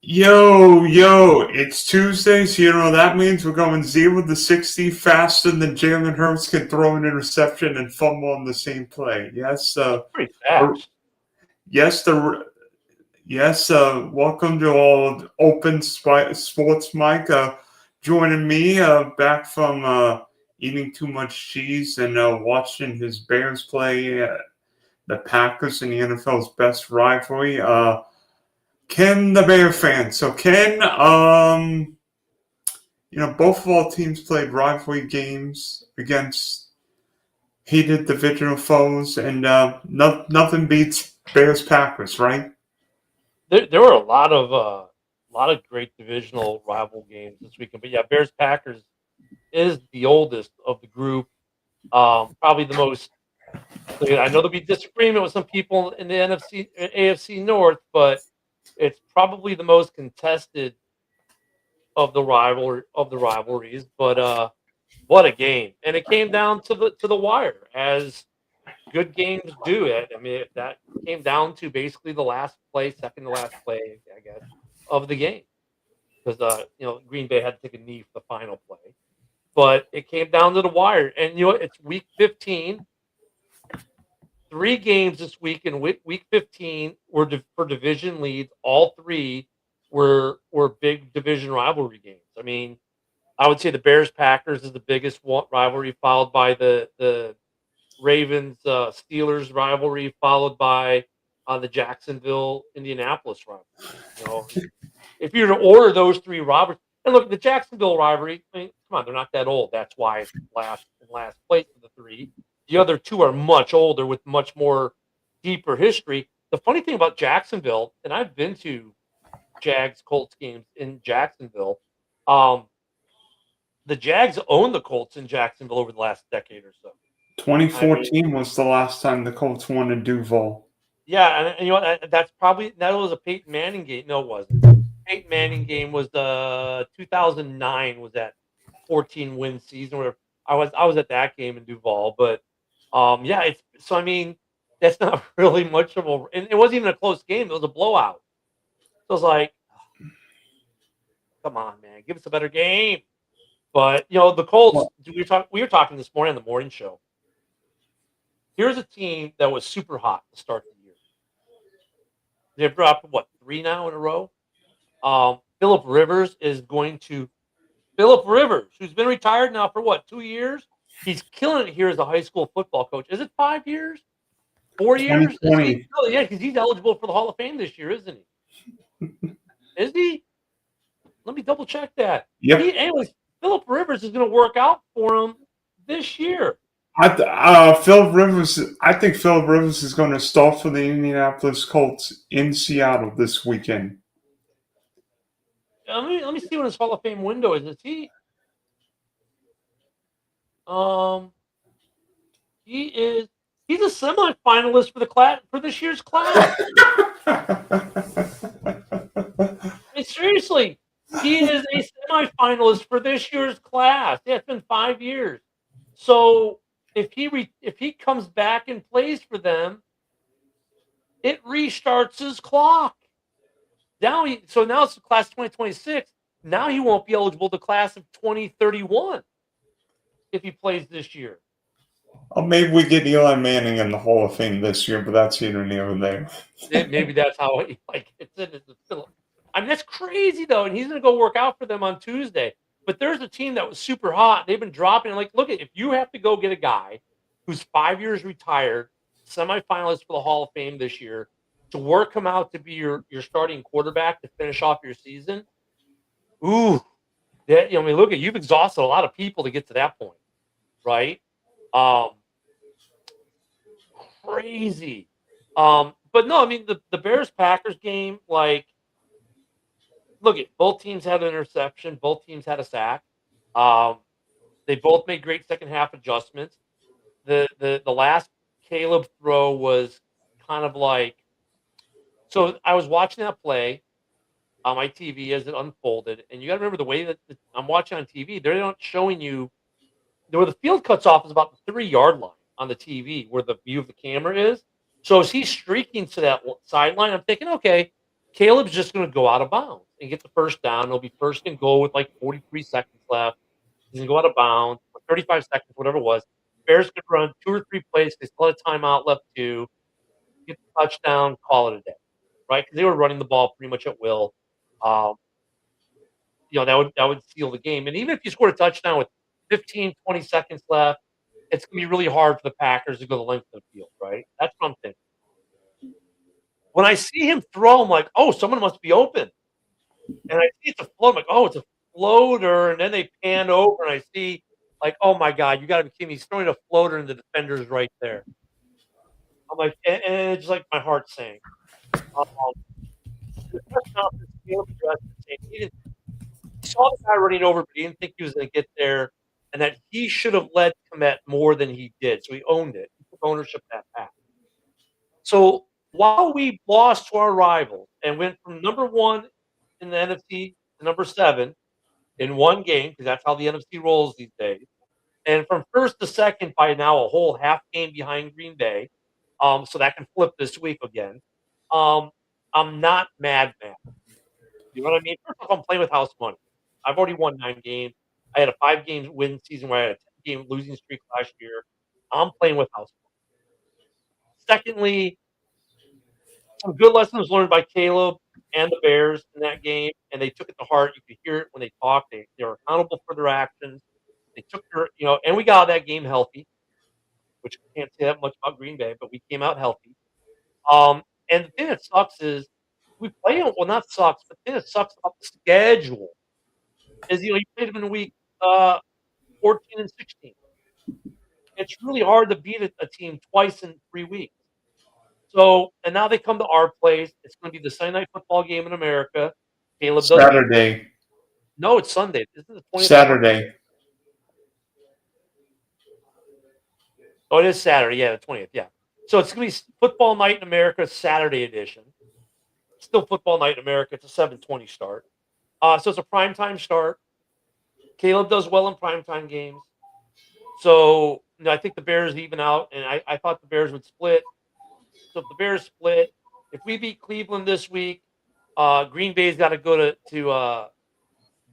Yo, it's Tuesday, so you know what that means we're going 0 to 60 faster than Jalen Hurts can throw an interception and fumble on the same play. Yes, That's pretty fast. yes, welcome to all Open Sports Mike. Joining me back from eating too much cheese and watching his Bears play the Packers in the NFL's best rivalry. Ken, the Bear fan. So Ken, both of our teams played rivalry games against hated divisional foes, and nothing beats Bears Packers, right? There were a lot of great divisional rival games this weekend. But yeah, Bears Packers is the oldest of the group. Probably the most. I know there'll be disagreement with some people in the NFC, AFC North, but it's probably the most contested of the rivalries. But what a game! And it came down to the wire, as good games do. I mean, that came down to basically the last play, second to last play, I guess, of the game, because Green Bay had to take a knee for the final play, but it came down to the wire. And it's week 15. 3 games this week in week 15 were for division leads. All three were big division rivalry games. I mean, I would say the Bears Packers is the biggest rivalry, followed by the Ravens Steelers rivalry, followed by the Jacksonville Indianapolis rivalry. You know, if you were to order those three rivalries, and look, the Jacksonville rivalry, I mean, come on, they're not that old. That's why it's last place of the three. The other two are much older with much more deeper history. The funny thing about Jacksonville, and I've been to Jags Colts games in Jacksonville. The Jags own the Colts in Jacksonville over the last decade or so. I mean, 2014 was the last time the Colts won in Duval. yeah, and you know what? That was a Peyton Manning game. No, it wasn't. Peyton Manning game was the 2009, was that 14 win season where I was at that game in Duval. But yeah, it's so I mean that's not really much of a, and it wasn't even a close game. It was a blowout. So I was like, come on, man, give us a better game. But the Colts. Well, We were talking this morning on the morning show. Here's a team that was super hot to start the year. They've dropped what, 3 now in a row. Philip Rivers, who's been retired now for what, 2 years? He's killing it here as a high school football coach. Is it 5 years? 4 years? Is he? 2020. Oh, yeah, because he's eligible for the Hall of Fame this year, isn't he? Is he? Let me double check that. Yep. Anyways, Philip Rivers is going to work out for him this year. Phil Rivers. I think Phil Rivers is going to start for the Indianapolis Colts in Seattle this weekend. Let me see what his Hall of Fame window is. Is he? Um, he is. He's a semifinalist for the class for this year's class. I mean, seriously, he is a semifinalist for this year's class. Yeah, it's been 5 years. So if he comes back and plays for them, it restarts his clock. Now it's the class 2026. Now he won't be eligible to class of 2031 if he plays this year. Oh, maybe we get Eli Manning in the Hall of Fame this year, but that's here and there. Maybe that's how he it's in his Philip. I mean, that's crazy though, and he's going to go work out for them on Tuesday. But there's a team that was super hot. They've been dropping. Like, look, if you have to go get a guy who's 5 years retired, semifinalist for the Hall of Fame this year, to work him out to be your starting quarterback to finish off your season, ooh, I mean, look, you've exhausted a lot of people to get to that point, right? Crazy. But no, I mean the Bears Packers game, like, look, both teams had an interception, both teams had a sack. They both made great second half adjustments. The last Caleb throw was kind of like, so I was watching that play on my TV as it unfolded, and you got to remember the way that I'm watching on TV. They're not showing you where the field cuts off is about the 3-yard line on the TV where the view of the camera is. So as he's streaking to that sideline, I'm thinking, okay, Caleb's just going to go out of bounds and get the first down. It'll be first and goal with like 43 seconds left. He's going to go out of bounds for 35 seconds, whatever it was. Bears could run 2 or 3 plays. They still had timeout left to get the touchdown, call it a day, right? Because they were running the ball pretty much at will. Um, that would seal the game. And even if you scored a touchdown with 15, 20 seconds left, it's going to be really hard for the Packers to go the length of the field, right? That's what I'm thinking. When I see him throw, I'm like, oh, someone must be open. And I see it's a float. I'm like, oh, it's a floater. And then they pan over and I see, like, oh my God, you got to be kidding me. He's throwing a floater and the defender's right there. I'm like, and it's like my heart sank. Um, the press conference, Caleb addressed it, saying he saw the guy running over, but he didn't think he was going to get there, and that he should have led Komet more than he did. So he owned it. He took ownership of that pass. So while we lost to our rivals and went from number 1 in the NFC to number 7 in one game, because that's how the NFC rolls these days, and from first to second by now a whole half game behind Green Bay, so that can flip this week again. I'm not mad. You know what I mean? First off, I'm playing with house money. I've already won 9 games. I had a 5-game win season where I had a 10-game losing streak last year. I'm playing with house money. Secondly, some good lessons learned by Caleb and the Bears in that game, and they took it to heart. You could hear it when they talked. They were accountable for their actions. They took their, and we got out of that game healthy, which I can't say that much about Green Bay, but we came out healthy. And the thing that sucks is we play well, not sucks, but the thing that sucks about the schedule is, you played them in week 14 and 16. It's really hard to beat a team twice in 3 weeks. So, and now they come to our place. It's going to be the Sunday night football game in America. Caleb does. Saturday. No, it's Sunday. This is the 20th. Saturday. Oh, it is Saturday. Yeah, the 20th. Yeah. So it's going to be football night in America, Saturday edition. Still football night in America. It's a 7:20 start. So it's a primetime start. Caleb does well in primetime games. So, I think the Bears even out, and I thought the Bears would split. So if the Bears split, if we beat Cleveland this week, Green Bay's got to go to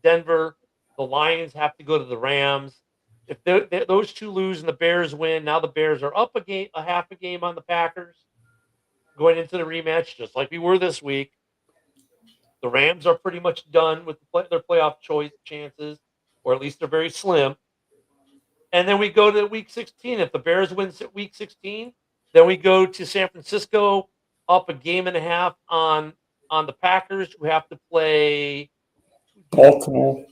Denver. The Lions have to go to the Rams. If those two lose and the Bears win, now the Bears are up a half a game on the Packers going into the rematch, just like we were this week. The Rams are pretty much done with their playoff chances, or at least they're very slim. And then we go to week 16. If the Bears win week 16, then we go to San Francisco, up a game and a half on the Packers, who have to play Baltimore.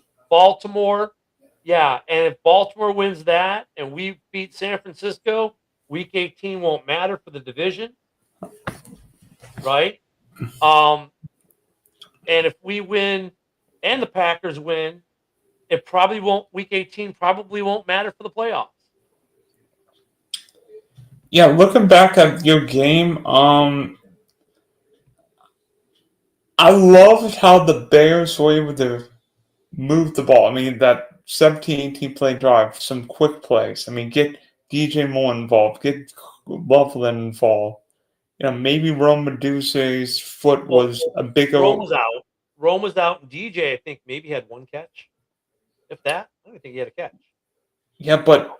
Yeah, and if Baltimore wins that and we beat San Francisco, week 18 won't matter for the division, right? And if we win and the Packers win, it probably won't. Week 18 probably won't matter for the playoffs. Yeah, looking back at your game, I loved how the Bears were able to move the ball. I mean, that 17-18 play drive, some quick plays. I mean, get DJ Moore involved, get Loveland involved. Maybe Rome Medusa's foot was a bigger. Rome was out, and DJ, I think, maybe had 1 catch. If that, I don't think he had a catch. Yeah, but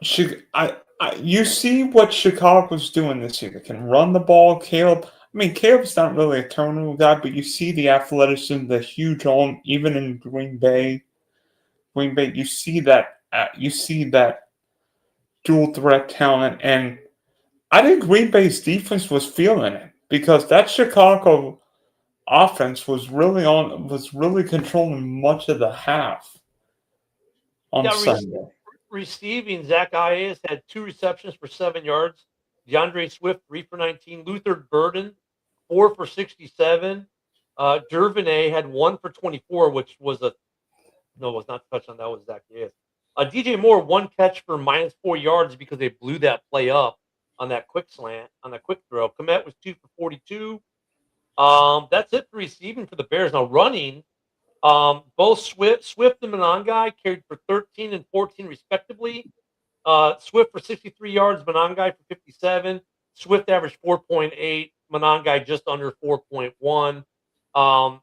you see what Chicago's doing this year. They can run the ball. Caleb's not really a turnover guy, but you see the athleticism, the huge arm, even in Green Bay. You see that. You see that dual threat talent, and I think Green Bay's defense was feeling it because that Chicago offense was really controlling much of the half on Sunday. Receiving, Zach Ayes had 2 receptions for 7 yards. DeAndre Swift, 3 for 19. Luther Burden, 4 for 67. Dervinay had 1 for 24, which was it was not a touchdown. That was Zach Ayes. DJ Moore, 1 catch for -4 yards because they blew that play up on that quick slant, on that quick throw. Komet was 2 for 42. That's it for receiving for the Bears. Now running, both Swift and Monangai carried for 13 and 14 respectively. Swift for 63 yards, Monangai for 57. Swift averaged 4.8, Monangai just under 4.1. So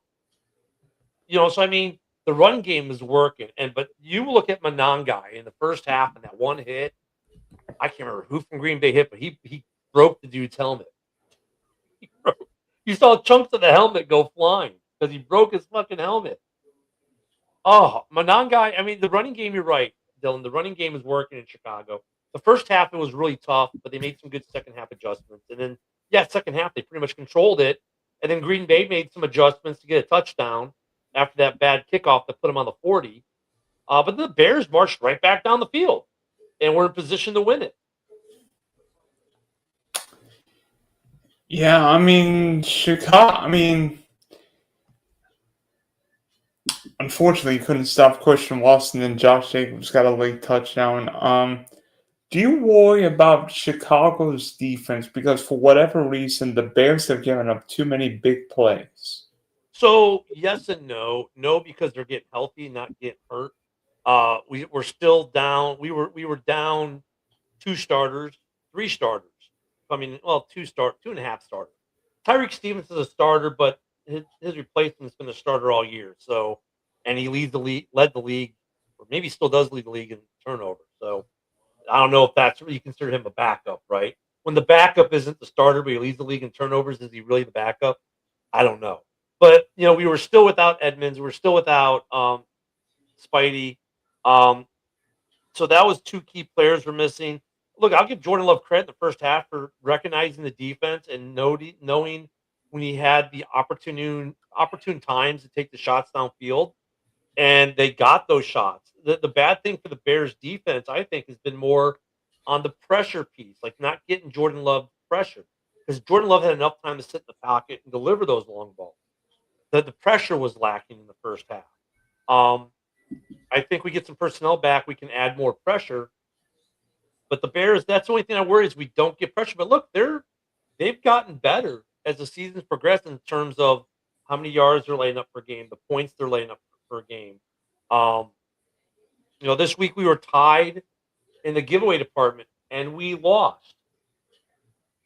I mean, the run game is working, but you look at Monangai in the first half and that one hit. I can't remember who from Green Bay hit, but he broke the dude's helmet. You saw chunks of the helmet go flying because he broke his fucking helmet. Oh, Monangai. I mean, the running game. You're right, Dylan. The running game is working in Chicago. The first half it was really tough, but they made some good second half adjustments, and then second half they pretty much controlled it. And then Green Bay made some adjustments to get a touchdown after that bad kickoff that put them on the 40. But the Bears marched right back down the field and were in position to win it. Yeah, I mean, Chicago. I mean, unfortunately, couldn't stop Christian Watson, and Josh Jacobs got a late touchdown. Do you worry about Chicago's defense because for whatever reason the Bears have given up too many big plays? So yes and no. No, because they're getting healthy, not getting hurt. We're still down. We were down 2 starters, 3 starters. I mean, well, 2.5 starters. Tyreek Stevens is a starter, but his replacement's been a starter all year. So, and he led the league, or maybe still does lead the league in turnovers. So, I don't know if that's you consider him a backup, right? When the backup isn't the starter, but he leads the league in turnovers, is he really the backup? I don't know. But we were still without Edmonds. We were still without Spidey. So that was 2 key players we're missing. Look, I'll give Jordan Love credit in the first half for recognizing the defense and knowing when he had the opportune times to take the shots downfield, and they got those shots. The bad thing for the Bears defense, I think, has been more on the pressure piece, like not getting Jordan Love pressure, because Jordan Love had enough time to sit in the pocket and deliver those long balls. The pressure was lacking in the first half. I think we get some personnel back, we can add more pressure. But the Bears, that's the only thing I worry is we don't get pressure. But look, they've gotten better as the season's progressed in terms of how many yards they're laying up per game, the points they're laying up per game. This week we were tied in the giveaway department and we lost.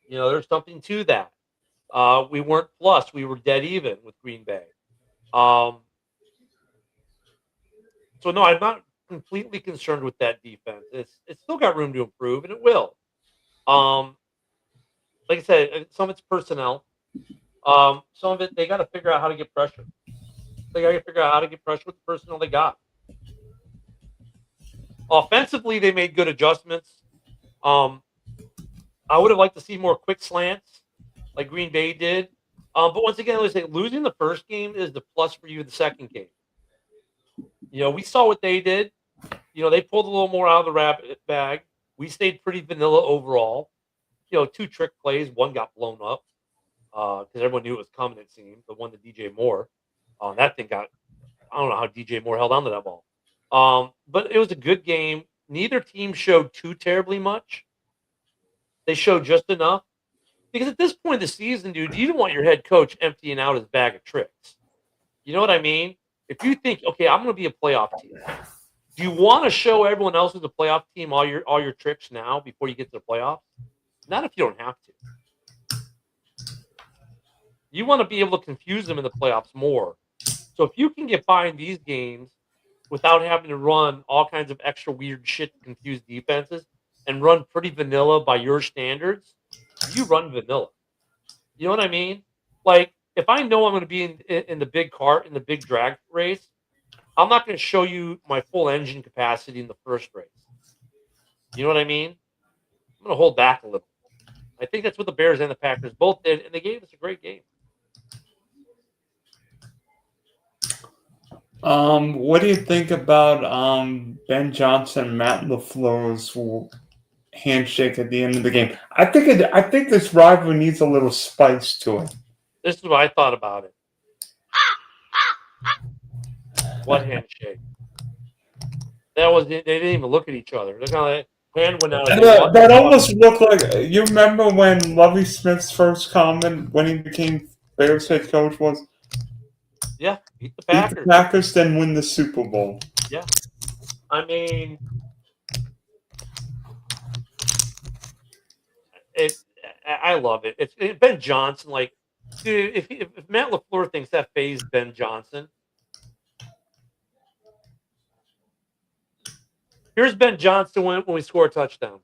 There's something to that. We weren't plus; we were dead even with Green Bay. So no, I'm not completely concerned with that defense. It's still got room to improve, and it will. Like I said, some of it's personnel. Some of it they got to figure out how to get pressure. They got to figure out how to get pressure with the personnel they got. Offensively, they made good adjustments. I would have liked to see more quick slants, like Green Bay did. But once again, let's say losing the first game is the plus for you in the second game. We saw what they did. They pulled a little more out of the rabbit bag. We stayed pretty vanilla overall. 2 trick plays. One got blown up because everyone knew it was coming, it seemed. The one to DJ Moore. That thing got – I don't know how DJ Moore held on to that ball. But it was a good game. Neither team showed too terribly much. They showed just enough. Because at this point of the season, dude, you don't want your head coach emptying out his bag of tricks. You know what I mean? If you think, okay, I'm going to be a playoff team, do you want to show everyone else who's a playoff team all your tricks now before you get to the playoffs? Not if you don't have to. You want to be able to confuse them in the playoffs more. So if you can get by in these games without having to run all kinds of extra weird shit to confuse defenses and run pretty vanilla by your standards, you run vanilla. You know what I mean? Like, if I know I'm going to be in the big cart, in the big drag race, I'm not going to show you my full engine capacity in the first race. You know what I mean? I'm going to hold back a little. I think that's what the Bears and the Packers both did, and they gave us a great game. What do you think about Ben Johnson and Matt LaFleur's handshake at the end of the game? I think this rivalry needs a little spice to it. This is what I thought about it. What handshake? They didn't even look at each other. They're kind of like, hand went out. That almost looked like, you remember when Lovie Smith's first comment when he became Bears head coach was, yeah, beat the Packers. Beat the Packers, then win the Super Bowl. Yeah. I mean, I love it. It's Ben Johnson, like, Dude, if Matt LaFleur thinks that phased Ben Johnson, here's Ben Johnson when we score a touchdown.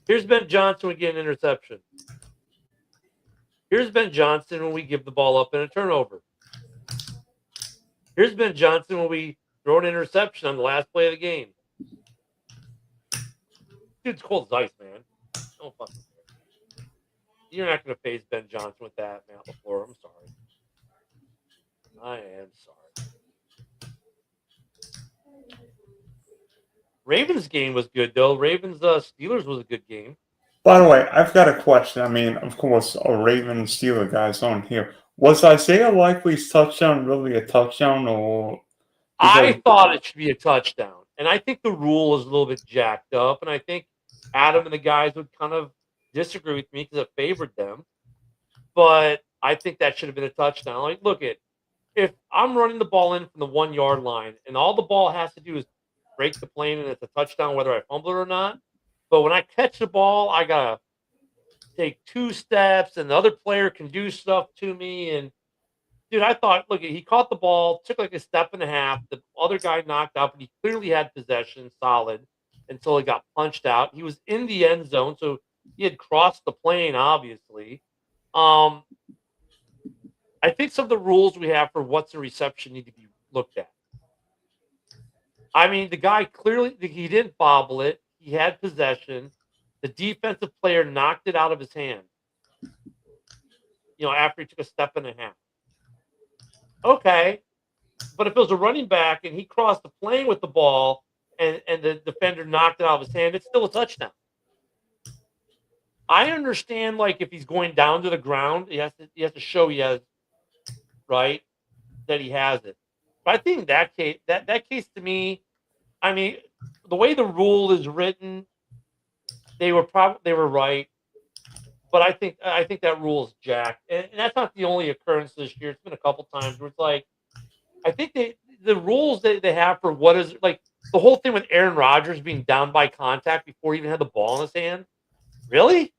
Here's Ben Johnson when we get an interception. Here's Ben Johnson when we give the ball up in a turnover. Here's Ben Johnson when we throw an interception on the last play of the game. Dude's cold as ice, man. Don't fucking care. You're not going to phase Ben Johnson with that, Matt LaFleur. I'm sorry. I am sorry. Ravens game was good, though. Ravens Steelers was a good game. By the way, I've got a question. I mean, of course, a Raven Steeler guy's on here. Was Isaiah Likely's touchdown really a touchdown, or? I thought it should be a touchdown, and I think the rule is a little bit jacked up, and I think Adam and the guys would kind of disagree with me because it favored them. But I think that should have been a touchdown. Like, look if I'm running the ball in from the 1 yard line, and all the ball has to do is break the plane, and it's a touchdown whether I fumble it or not. But when I catch the ball, I gotta take 2 steps, and the other player can do stuff to me. And dude, I thought, look, he caught the ball, took like a step and a half. The other guy knocked out, but he clearly had possession, solid, until he got punched out. He was in the end zone, so he had crossed the plane, obviously. I think some of the rules we have for what's a reception need to be looked at. I mean, the guy clearly, he didn't bobble it. He had possession. The defensive player knocked it out of his hand, after he took a step and a half. Okay. But if it was a running back and he crossed the plane with the ball and the defender knocked it out of his hand, it's still a touchdown. I understand, like, if he's going down to the ground, he has to show he has, right, that he has it. But I think that case to me, I mean, the way the rule is written, they were right. But I think that rule is jacked, and that's not the only occurrence this year. It's been a couple times where it's like, I think the rules that they have for what is, like, the whole thing with Aaron Rodgers being down by contact before he even had the ball in his hand. Really?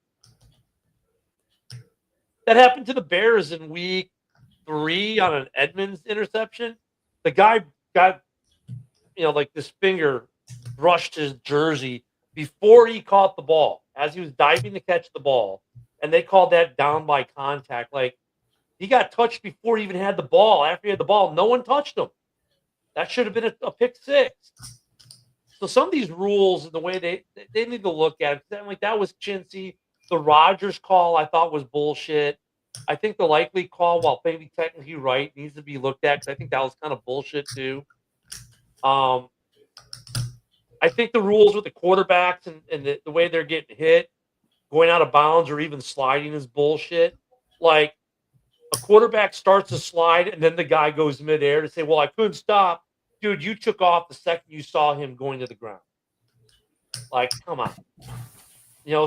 That happened to the Bears in week 3 on an Edmonds interception. The guy got, like, this finger brushed his jersey before he caught the ball as he was diving to catch the ball. And they called that down by contact. Like, he got touched before he even had the ball. After he had the ball, no one touched him. That should have been a pick 6. So some of these rules and the way they need to look at it, like, that was chintzy. The Rodgers call I thought was bullshit. I think the Likely call, while maybe technically right, needs to be looked at because I think that was kind of bullshit too. I think the rules with the quarterbacks and the way they're getting hit, going out of bounds or even sliding is bullshit. Like, a quarterback starts to slide and then the guy goes midair to say, well, I couldn't stop. Dude, you took off the second you saw him going to the ground. Like, come on.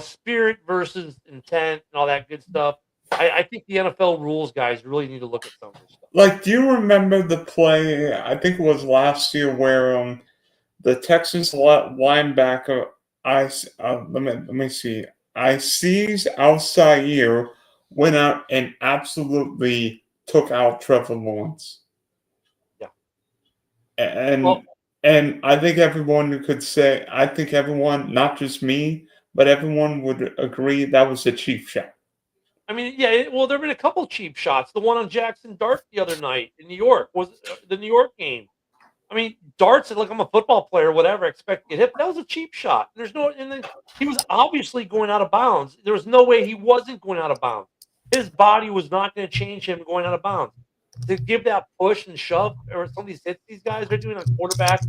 Spirit versus intent and all that good stuff. I think the NFL rules guys really need to look at some of this stuff. Like, do you remember the play, I think it was last year, where the Texans linebacker, let me see, Ices Alsair went out and absolutely took out Trevor Lawrence. Yeah. And I think everyone could say, not just me, but everyone would agree that was a cheap shot. I mean, yeah, well, there have been a couple cheap shots. The one on Jackson Dart the other night in New York was the New York game. I mean, Dart said, look, I'm a football player, whatever, I expect to get hit. But that was a cheap shot. And then he was obviously going out of bounds. There was no way he wasn't going out of bounds. His body was not going to change him going out of bounds. To give that push and shove, or some of these hits these guys are doing on quarterback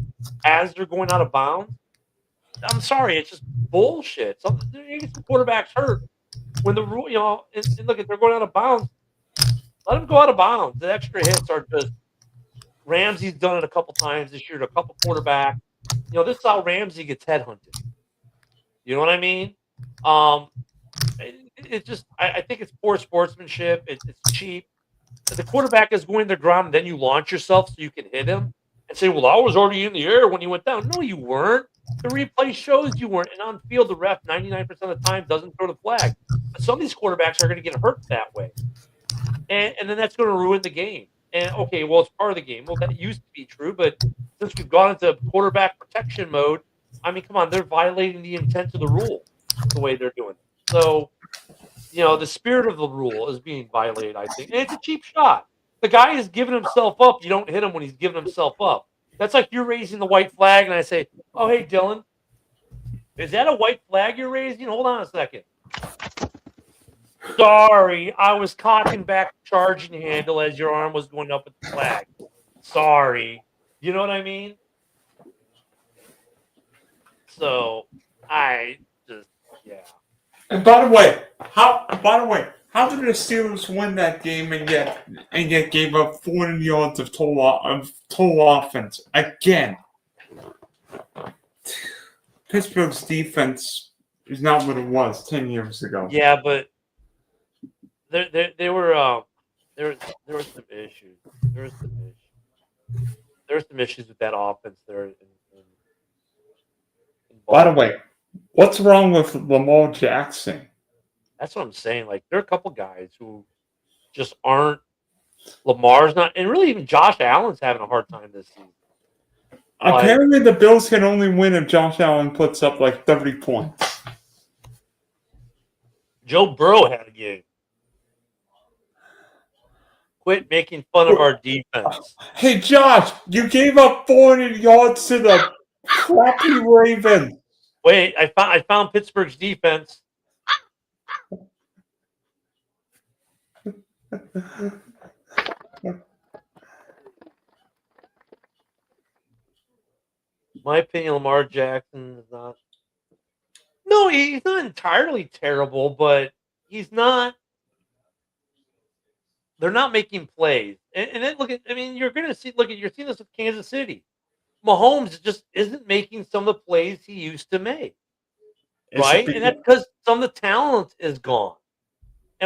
as they're going out of bounds, I'm sorry, it's just bullshit. Some quarterbacks hurt when the rule, and look, if they're going out of bounds, let them go out of bounds. The extra hits are just, Ramsey's done it a couple times this year to a couple quarterbacks. This is how Ramsey gets headhunted. You know what I mean? It's just, I think it's poor sportsmanship. It's cheap. The quarterback is going to the ground, and then you launch yourself so you can hit him. and say, well, I was already in the air when you went down. No, you weren't. The replay shows you weren't. And on field, the ref 99% of the time doesn't throw the flag. But some of these quarterbacks are going to get hurt that way. And then that's going to ruin the game. And okay, well, it's part of the game. Well, that used to be true, but since we've gone into quarterback protection mode, I mean, come on, they're violating the intent of the rule the way they're doing it. So, the spirit of the rule is being violated, I think. And it's a cheap shot. The guy is giving himself up. You don't hit him when he's giving himself up. That's like you're raising the white flag, and I say, oh, hey, Dylan, is that a white flag you're raising? Hold on a second. Sorry, I was cocking back the charging handle as your arm was going up with the flag. Sorry. You know what I mean? So, yeah. And by the way, how did the Steelers win that game and yet gave up 400 yards of total offense again? Pittsburgh's defense is not what it was 10 years ago. Yeah, but there were some issues. There were some issues with that offense there. By the way, what's wrong with Lamar Jackson? That's what I'm saying. Like, there are a couple guys who just aren't. Lamar's not, and really even Josh Allen's having a hard time this season. Apparently, the Bills can only win if Josh Allen puts up like 30 points. Joe Burrow had a game. Quit making fun of our defense. Hey, Josh, you gave up 400 yards to the crappy Ravens. Wait, I found Pittsburgh's defense. My opinion, Lamar Jackson is not. No, he's not entirely terrible, but he's not. They're not making plays, and then look at. I mean, you're going to see. You're seeing this with Kansas City. Mahomes just isn't making some of the plays he used to make, right? And that's because some of the talent is gone,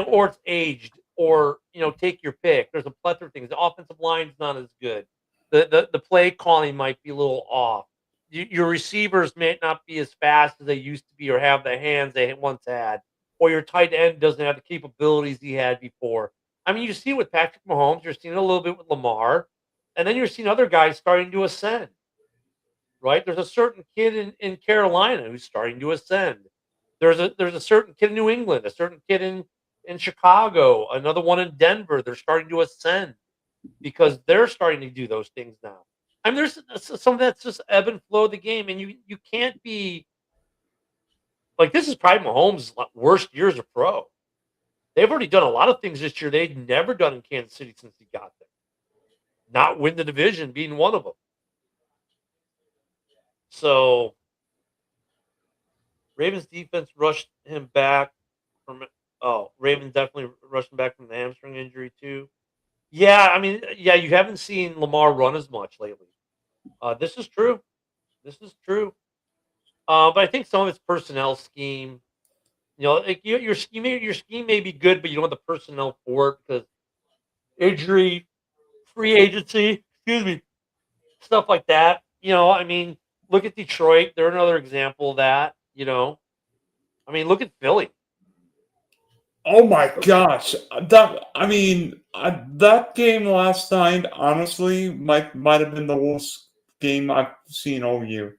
or it's aged, or take your pick. There's a plethora of things. The offensive line's not as good. The play calling might be a little off. Your receivers may not be as fast as they used to be, or have the hands they once had, or your tight end doesn't have the capabilities he had before. I mean, you see it with Patrick Mahomes. You're seeing it a little bit with Lamar, and then you're seeing other guys starting to ascend. Right? There's a certain kid in Carolina who's starting to ascend. There's a certain kid in New England, a certain kid in Chicago, another one in Denver. They're starting to ascend because they're starting to do those things now. I mean, there's some of that's just ebb and flow of the game, and you can't be like, this is probably Mahomes' worst years of pro. They've already done a lot of things this year they'd never done in Kansas City since he got there. Not win the division being one of them. So, Ravens defense rushed him back from. Ravens definitely rushed him back from the hamstring injury too. Yeah, I mean, yeah, you haven't seen Lamar run as much lately. This is true. But I think some of it's personnel scheme. Like your scheme may be good, but you don't have the personnel for it because injury, free agency, stuff like that. I mean, look at Detroit; they're another example of that. I mean, look at Philly. Oh my gosh! That game last night, honestly, might have been the worst game I've seen all year.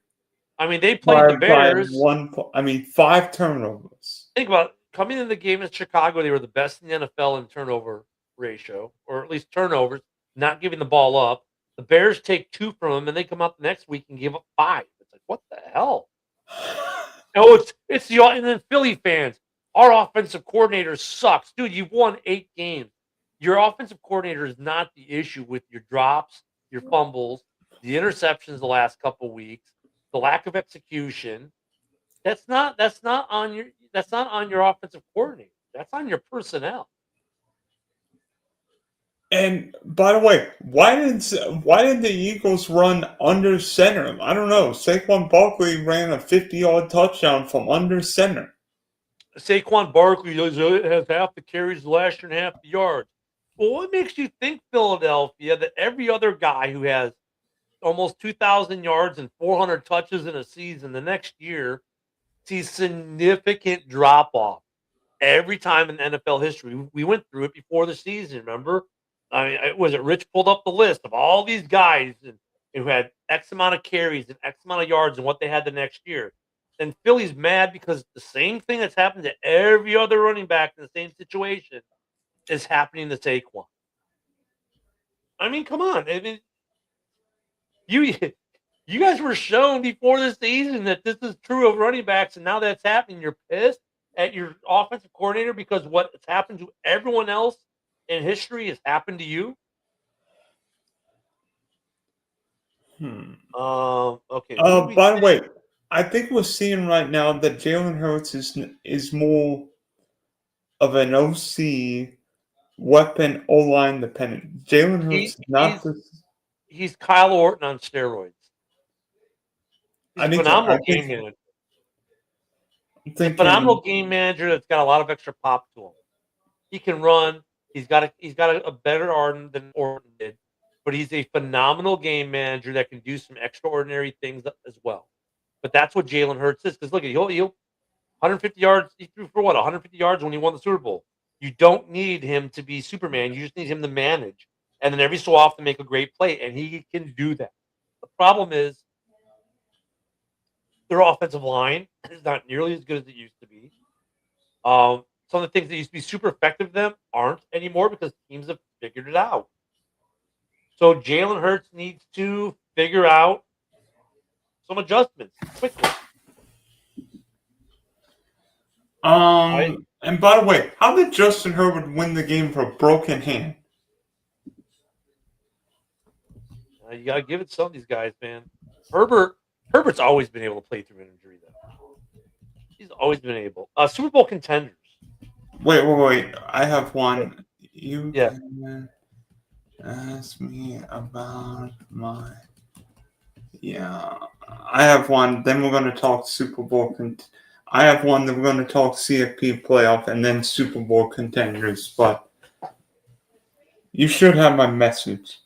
I mean, they played the Bears. 5 turnovers. Think about it. Coming into the game in Chicago, they were the best in the NFL in turnover ratio, or at least turnovers, not giving the ball up. The Bears take 2 from them, and they come out the next week and give up 5. It's like, what the hell? It's the and then Philly fans. Our offensive coordinator sucks, dude. You've won 8 games. Your offensive coordinator is not the issue with your drops, your fumbles, the interceptions the last couple weeks, the lack of execution. That's not on your offensive coordinator. That's on your personnel. And by the way, why did the Eagles run under center? I don't know. Saquon Barkley ran a 50-yard touchdown from under center. Saquon Barkley has half the carries last year and half the yards. Well, what makes you think, Philadelphia, that every other guy who has almost 2,000 yards and 400 touches in a season, the next year sees significant drop off every time in NFL history. We went through it before the season, remember? I mean, was it Rich pulled up the list of all these guys and who had X amount of carries and X amount of yards and what they had the next year. And Philly's mad because the same thing that's happened to every other running back in the same situation is happening to Saquon. I mean, come on. I mean, you you guys were shown before the season that this is true of running backs, and now that's happening. You're pissed at your offensive coordinator because what has happened to everyone else in history has happened to you. Okay. By the way, I think we're seeing right now that Jalen Hurts is more of an OC weapon O-line dependent. Jalen Hurts is not he's Kyle Orton on steroids. He's a phenomenal game manager. He's a phenomenal game manager that's got a lot of extra pop to him. He can run. He's got a better arm than Orton did, but he's a phenomenal game manager that can do some extraordinary things as well. But that's what Jalen Hurts is. Because look at he'll 150 yards. He threw for what 150 yards when he won the Super Bowl. You don't need him to be Superman. You just need him to manage, and then every so often make a great play, and he can do that. The problem is their offensive line is not nearly as good as it used to be. Some of the things that used to be super effective to them aren't anymore because teams have figured it out. So Jalen Hurts needs to figure out some adjustments quickly. And by the way, how did Justin Herbert win the game for a broken hand? You gotta give it to some of these guys, man. Herbert's always been able to play through an injury, though. He's always been able. Super Bowl contenders. Wait. I have one. You can ask me about my... Yeah. I have one. Then we're going to talk Super Bowl. I have one that we're going to talk CFP playoff and then Super Bowl contenders. But you should have my message.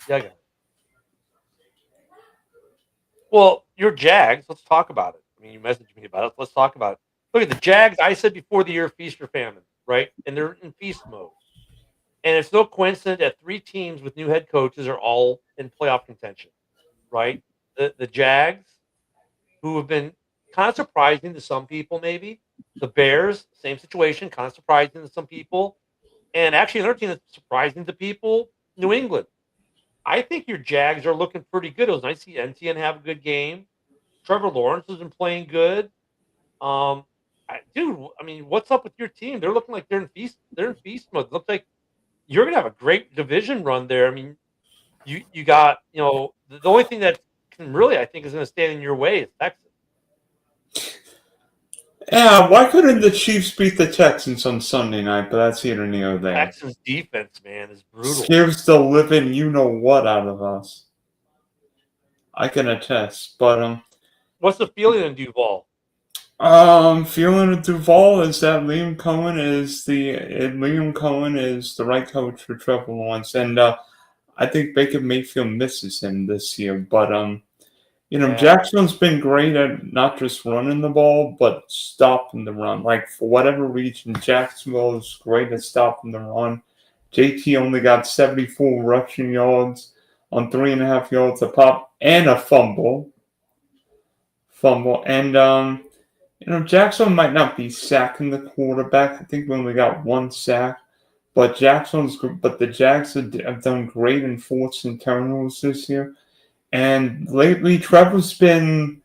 Yeah, I got it. Well, your Jags, let's talk about it. I mean, you messaged me about it. Let's talk about it. Look at the Jags. I said before the year, feast or famine, right? And they're in feast mode. And it's no coincidence that 3 teams with new head coaches are all in playoff contention, right? The Jags, who have been kind of surprising to some people, maybe. The Bears, same situation, kind of surprising to some people. And actually, another team that's surprising to people, New England. I think your Jags are looking pretty good. It was nice to see NTN have a good game. Trevor Lawrence has been playing good. I mean, what's up with your team? They're looking like they're in feast mode. It looks like you're gonna have a great division run there. I mean, you got the only thing that can really I think is gonna stand in your way is Texas. Yeah, why couldn't the Chiefs beat the Texans on Sunday night? But that's here and there. Texans defense, man, is brutal. Scares the living you-know-what out of us. I can attest. But what's the feeling in Duval? Feeling in Duval is that Liam Cohen is the right coach for Trevor Lawrence, and I think Baker Mayfield misses him this year. But Jackson's been great at not just running the ball, but stopping the run. Like, for whatever reason, Jacksonville is great at stopping the run. JT only got 74 rushing yards on 3.5 yards a pop and a fumble. And, Jackson might not be sacking the quarterback. I think we only got 1 sack. But the Jags have done great in forcing turnovers this year. And lately, Trevor's been...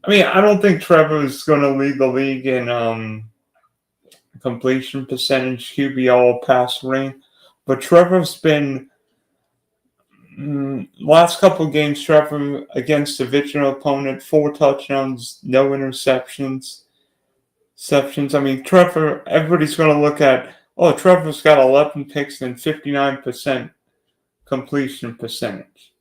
I mean, I don't think Trevor's going to lead the league in completion percentage, QBR, pass rate. But Trevor's been... last couple of games, Trevor against a divisional opponent, 4 touchdowns, no interceptions. I mean, Trevor, everybody's going to look at, Trevor's got 11 picks and 59% completion percentage.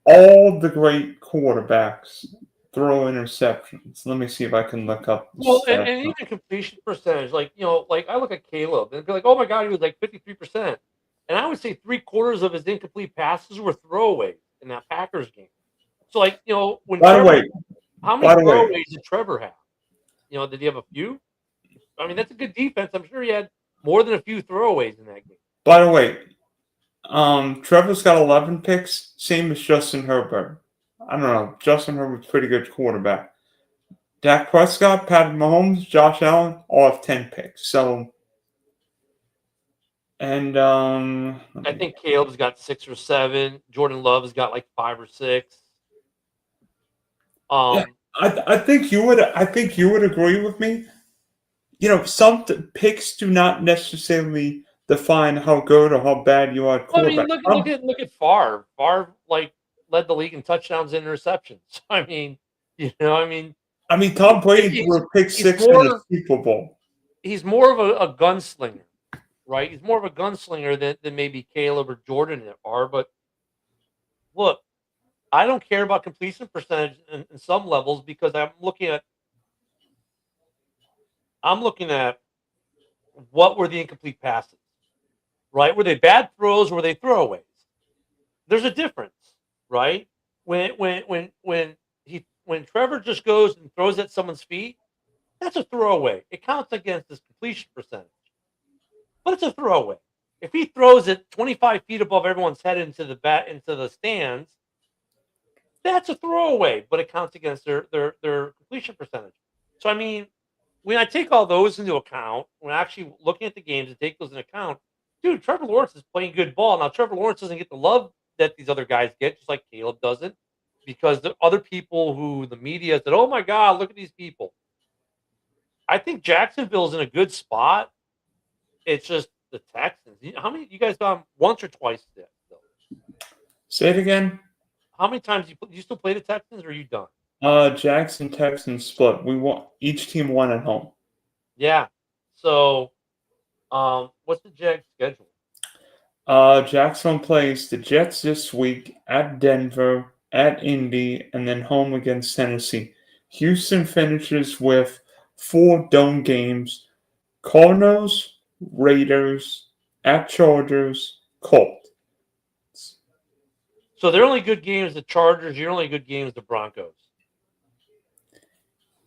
All the great quarterbacks throw interceptions. Let me see if I can look up. Well, and even completion percentage, like I look at Caleb and be like, oh my God, he was like 53%. And I would say 3/4 of his incomplete passes were throwaways in that Packers game. So, like, when By the Trevor, way, how many by the way, throwaways did Trevor have? Did he have a few? I mean, that's a good defense. I'm sure he had more than a few throwaways in that game. by the way, Trevor's got 11 picks, same as Justin Herbert. I don't know. Justin Herbert's a pretty good quarterback. Dak Prescott, Patrick Mahomes, Josh Allen all have 10 picks. So, and I think Caleb's got 6 or 7. Jordan Love's got like 5 or 6. yeah, I think you would. I think you would agree with me. Some picks do not necessarily define how good or how bad you are at Well, I mean, quarterback. look at Favre. Favre led the league in touchdowns and interceptions. I mean, I mean, Tom Brady he's, threw a pick he's 6 in the more Super Bowl. he's more of a gunslinger, right? He's more of a gunslinger than maybe Caleb or Jordan are. But look, I don't care about completion percentage in some levels because I'm looking at what were the incomplete passes, right? Were they bad throws? Were they throwaways? There's a difference, right? When Trevor just goes and throws at someone's feet, that's a throwaway. It counts against his completion percentage, but it's a throwaway. If he throws it 25 feet above everyone's head into the stands, that's a throwaway, but it counts against their completion percentage. So I mean, when I take all those into account, when actually looking at the games and take those into account, dude, Trevor Lawrence is playing good ball. Now Trevor Lawrence doesn't get the love that these other guys get, just like Caleb doesn't, because the other people who the media said, "Oh my God, look at these people." I think Jacksonville's in a good spot. It's just the Texans. How many you guys got 'em once or twice still? Say it again. How many times you still play the Texans, or are you done? Jackson Texans split. We won. Each team won at home. Yeah. So, what's the Jags schedule? Jackson plays the Jets this week at Denver, at Indy, and then home against Tennessee. Houston finishes with 4 dome games: Cardinals, Raiders, at Chargers, Colts. So their only good games the Chargers. Your only good games the Broncos.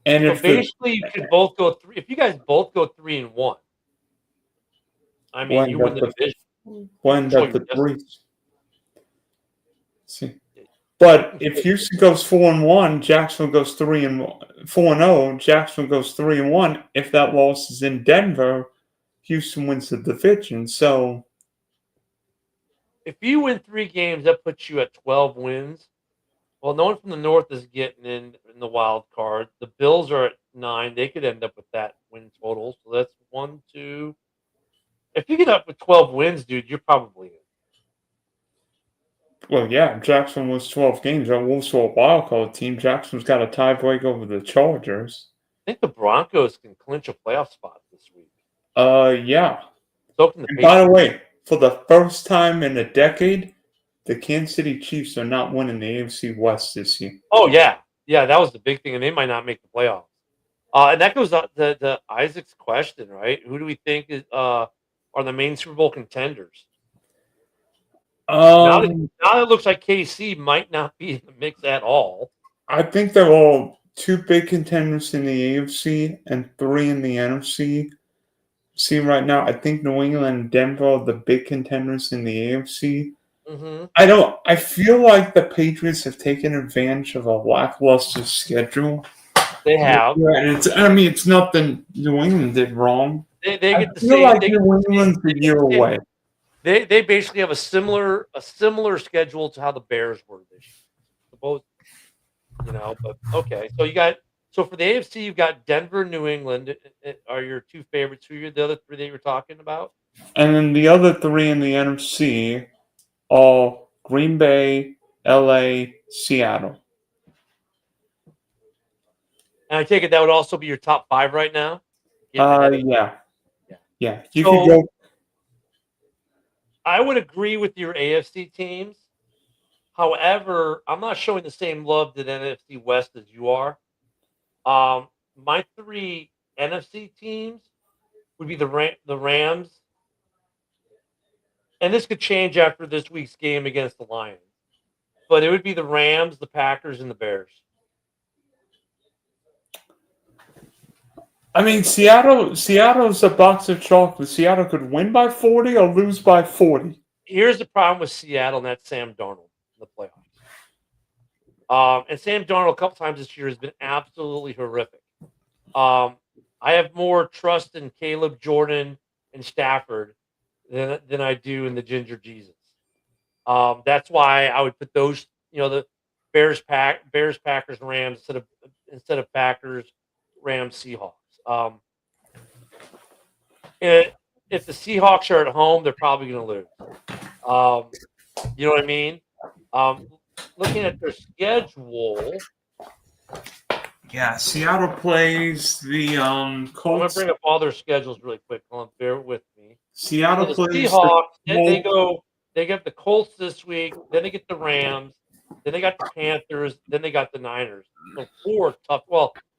And So if the basically, you could both go 3. If you guys both go 3-1, I mean, you wind win up the the division. You wind control up your the destiny. threes. See. You But if control. Houston goes 4-1, Jacksonville goes 4-0. Jacksonville goes 3-1. If that loss is in Denver, Houston wins the division. So If you win 3 games, that puts you at 12 wins. Well, no one from the North is getting in the wild card. The Bills are at 9. They could end up with that win total. So that's 1, 2. If you get up with 12 wins, dude, you're probably in. well, yeah, Jackson wins 12 games. They're also a wild card team. Jackson's got a tiebreak over the Chargers. I think the Broncos can clinch a playoff spot this week. Yeah. So can the And by the Patriots. way, for the first time in a decade, the Kansas City Chiefs are not winning the AFC West this year. Oh yeah, yeah, that was the big thing, and they might not make the playoffs. And that goes up to Isaac's question, right? Who do we think are the main Super Bowl contenders? Now that Um, now it looks like KC might not be in the mix at all. I think they're all 2 big contenders in the AFC and 3 in the NFC. See, right now, I think New England and Denver are the big contenders in the AFC. Mm-hmm. I feel like the Patriots have taken advantage of a lackluster schedule. They have. Yeah, and it's nothing New England did wrong. They I get the feel same. like New England's a year away. They basically have a similar schedule to how the Bears were this year. Suppose but okay. So for the AFC, you've got Denver, New England are your 2 favorites. Who are the other 3 that you were talking about? And then the other 3 in the NFC are Green Bay, LA, Seattle. And I take it that would also be your top 5 right now. Getting ahead of Yeah. You could So go. I would agree with your AFC teams. However, I'm not showing the same love to the NFC West as you are. My 3 NFC teams would be the Rams, and this could change after this week's game against the Lions, but it would be the Rams, the Packers, and the Bears. I mean, Seattle's a box of chocolates. Seattle could win by 40 or lose by 40. Here's the problem with Seattle, and that's Sam Darnold in the playoffs. And Sam Darnold a couple times this year has been absolutely horrific. I have more trust in Caleb, Jordan, and Stafford than I do in the Ginger Jesus. That's why I would put those, the Bears, Packers, Rams instead of Packers, Rams, Seahawks. If the Seahawks are at home, they're probably going to lose. You know what I mean? Looking at their schedule. Yeah, Seattle plays the Colts. I'm going to bring up all their schedules really quick. Hold on, bear with me. Seattle So the plays Seahawks. the They get the Colts this week. Then they get the Rams. Then they got the Panthers. Then they got the Niners. So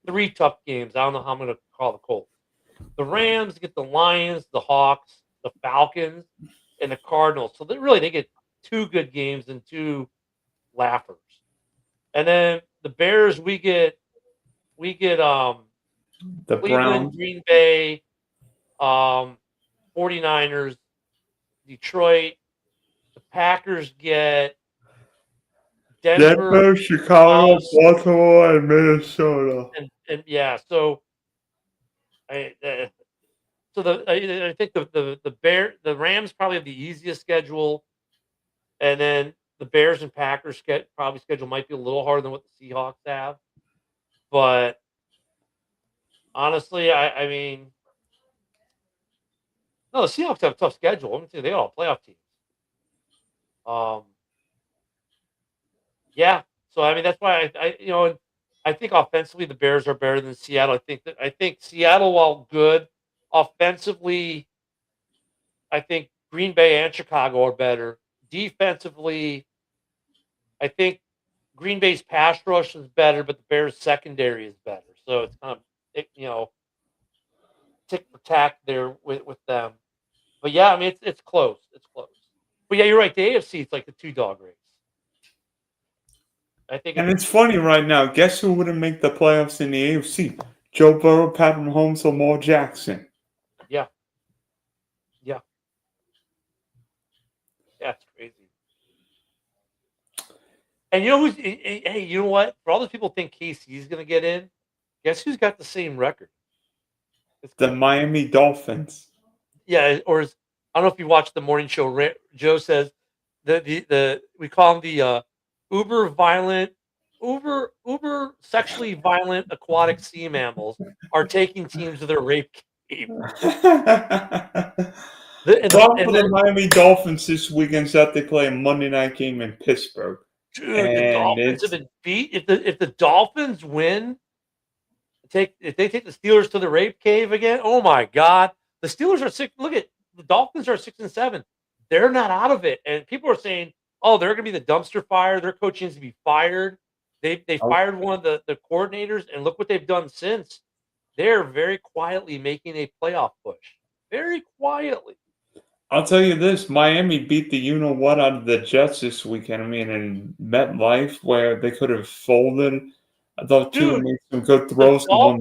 3 tough games. I don't know how I'm going to call the Colts. The Rams get the Lions, the Hawks, the Falcons, and the Cardinals. So they get 2 good games and 2 laughers. And then the Bears, we get the Cleveland, Browns, Green Bay, 49ers, Detroit. The Packers get Denver, Chicago, Baltimore, and Minnesota. And yeah, so I think the Rams probably have the easiest schedule, and then the Bears and Packers schedule might be a little harder than what the Seahawks have. But honestly, I mean, no, the Seahawks have a tough schedule. Let me tell you, they got all playoff teams. Yeah. So I mean, that's why I think offensively the Bears are better than Seattle. I think Seattle, while good offensively, I think Green Bay and Chicago are better. Defensively, I think Green Bay's pass rush is better, but the Bears' secondary is better. So it's kind of tick for tack there with them. But yeah, I mean it's close. It's close. But yeah, you're right. The AFC, it's like the 2-dog race. I think, and it's funny right now. Guess who wouldn't make the playoffs in the AFC? Joe Burrow, Patrick Mahomes, or Lamar Jackson. Yeah. That's crazy. And you know who's? Hey, you know what? For all those people think KC's going to get in, guess who's got the same record? The Miami Dolphins. Yeah, I don't know if you watched the morning show. Joe says we call them the uber sexually violent aquatic sea mammals are taking teams to their rape game. The Miami Dolphins this weekend said they play a Monday night game in Pittsburgh. Dude, the Dolphins have been beat. If the Dolphins win, if they take the Steelers to the rape cave again, oh my God. The Steelers are 6. Look at the Dolphins are 6-7. They're not out of it. And people are saying, oh, they're going to be the dumpster fire. Their coach needs to be fired. They fired one of the coordinators, and look what they've done since. They're very quietly making a playoff push. Very quietly. I'll tell you this: Miami beat the you-know-what out of the Jets this weekend. I mean, in MetLife, where they could have folded. I thought Tua made some good throws. Look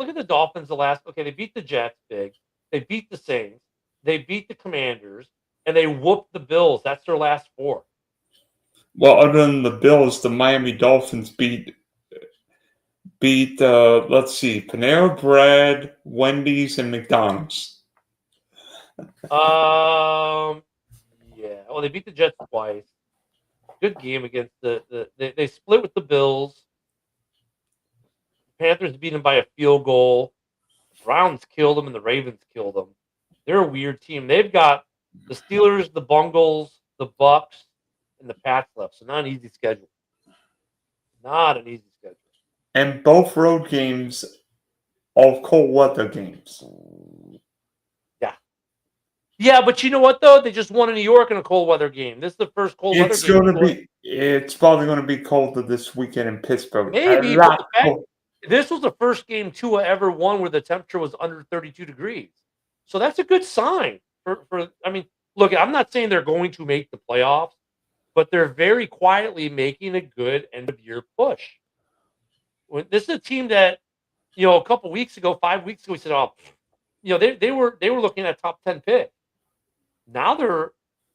at the Dolphins. They beat the Jets big. They beat the Saints. They beat the Commanders, and they whooped the Bills. That's their last 4. Well, other than the Bills, the Miami Dolphins beat let's see, Panera Bread, Wendy's, and McDonald's. Yeah. Well, they beat the Jets twice. Good game against they split with the Bills. The Panthers beat them by a field goal. The Browns killed them and the Ravens killed them. They're a weird team. They've got the Steelers, the Bungles, the Bucks, and the Pats left. So not an easy schedule. Not an easy schedule. And both road games are cold weather games. Yeah, but you know what though? They just won in New York in a cold weather game. This is the first cold weather game. It's probably going to be colder this weekend in Pittsburgh. Maybe. This was the first game Tua ever won where the temperature was under 32 degrees. So that's a good sign I mean, look, I'm not saying they're going to make the playoffs, but they're very quietly making a good end of year push. This is a team that, a couple weeks ago, 5 weeks ago, we said, oh, they were looking at top 10 pick. Now they're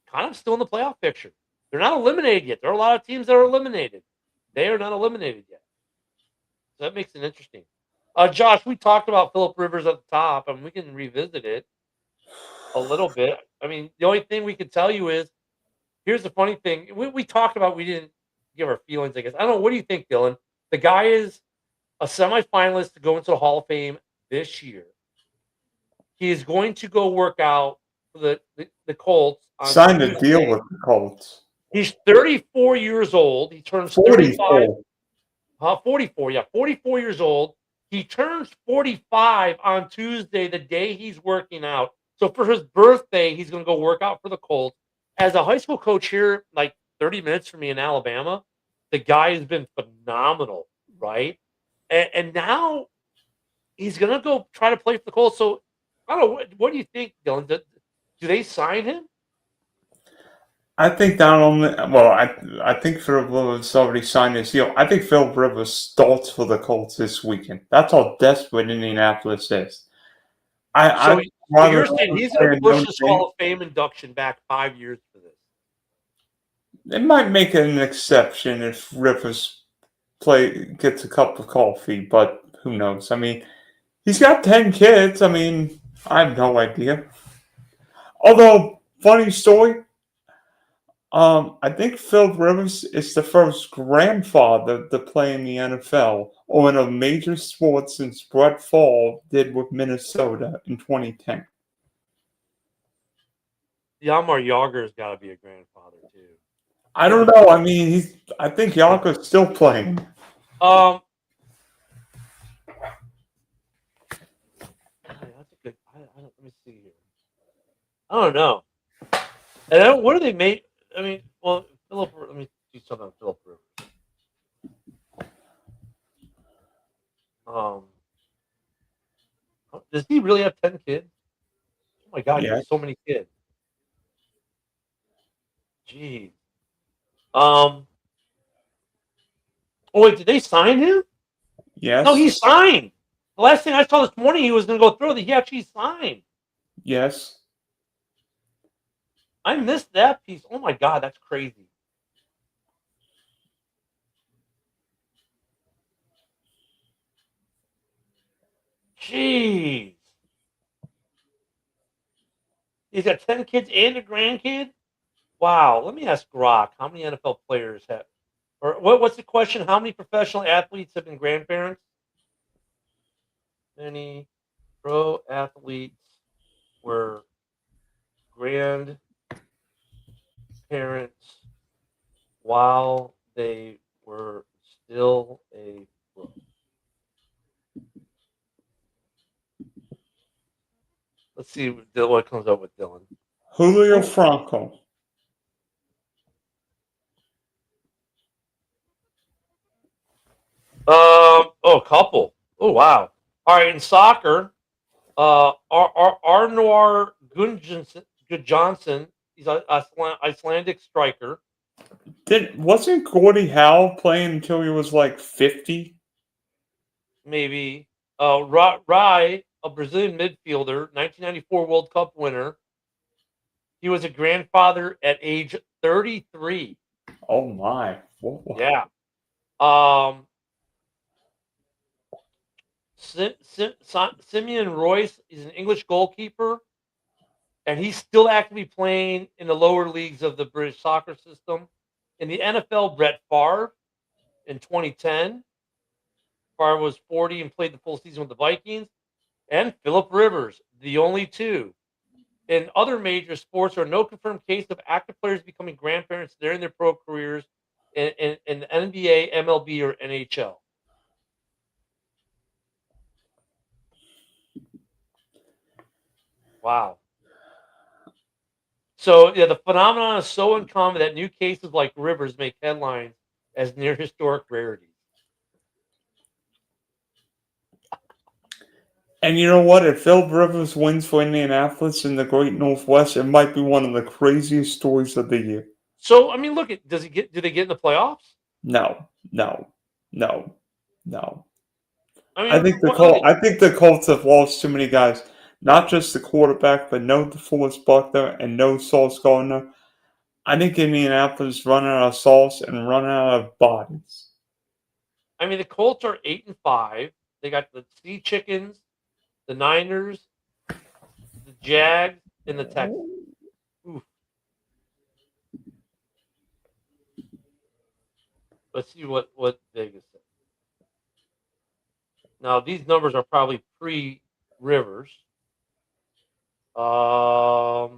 kind of still in the playoff picture. They're not eliminated yet. There are a lot of teams that are eliminated. They are not eliminated yet. So that makes it interesting. Josh, we talked about Phillip Rivers at the top, and we can revisit it a little bit. I mean, the only thing we can tell you is, here's the funny thing. We talked about, we didn't give our feelings, I guess. I don't know. What do you think, Dylan? The guy is a semifinalist to go into the Hall of Fame this year. He is going to go work out for the Colts. Signed a deal with the Colts. He's 34 years old. He turns 35. 44, yeah, 44 years old. He turns 45 on Tuesday, the day he's working out. So for his birthday, he's going to go work out for the Colts. As a high school coach here, like 30 minutes from me in Alabama, the guy has been phenomenal, right? And now he's going to go try to play for the Colts. So I don't know. What do you think, Dylan? Do they sign him? I think not only. Well, I think Phillip Rivers already signed his deal. I think Phillip Rivers starts for the Colts this weekend. That's how desperate Indianapolis is. So you're saying he's going to push his Hall of Fame induction back 5 years for this? They might make an exception if Rivers gets a cup of coffee, but who knows? I mean, he's got 10 kids. I mean, I have no idea. Although, funny story. I think Phillip Rivers is the first grandfather to play in the NFL or in a major sport since Brett Favre did with Minnesota in 2010. Yamar Yager's got to be a grandfather too. I don't know. I mean, I think Yager's still playing. That's a good. Let me see here. I don't know. And what do they make? I mean, well, Phillip. Let me do something on Phillip Rivers. Does he really have 10 kids? Oh my God, he has so many kids. Jeez. Oh wait, did they sign him? Yes. No, he signed. The last thing I saw this morning, he was going to go through. He actually signed. Yes. I missed that piece. Oh my God, that's crazy. Jeez. He's got 10 kids and a grandkid? Wow. Let me ask Grok, how many NFL players have, or what's the question? How many professional athletes have been grandparents? Many pro athletes were grandparents while they were still a pro. Let's see what comes up with Dylan. Julio Franco. A couple. Oh wow. All right, in soccer, Arnor Gudjohnsen, he's an Icelandic striker. Wasn't Gordie Howe playing until he was like 50? Maybe. Rai, a Brazilian midfielder, 1994 World Cup winner. He was a grandfather at age 33. Oh my. Whoa. Yeah. Simeon Royce is an English goalkeeper, and he's still actively playing in the lower leagues of the British soccer system. In the NFL, Brett Favre in 2010. Favre was 40 and played the full season with the Vikings. And Phillip Rivers, the only two. In other major sports, there are no confirmed cases of active players becoming grandparents during their pro careers in the NBA, MLB, or NHL. Wow. So, yeah, the phenomenon is so uncommon that new cases like Rivers make headlines as near historic rarities. And you know what? If Phil Rivers wins for Indianapolis in the Great Northwest, it might be one of the craziest stories of the year. So I mean, look at do they get in the playoffs? No, no, no, no. I I mean, think the what, look Colts. at I think the Colts have lost too many guys. Not just the quarterback, but no DeForest Buckner and no Sauce Gardner. I think Indianapolis run out of sauce and run out of bodies. I mean, the Colts are 8-5. They got the Sea Chickens, the Niners, the Jags, and the Texans. Oof. Let's see what Vegas said. Now these numbers are probably pre-Rivers. The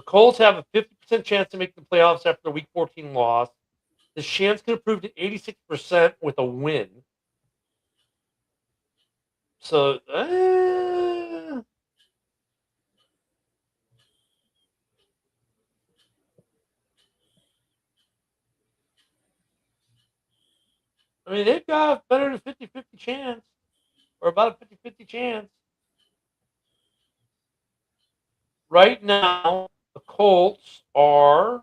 Colts have a 50% chance to make the playoffs after the Week 14 loss. The chance could improve to 86% with a win. So, I mean, they've got better than 50-50 chance, or about a 50-50 chance. Right now, the Colts are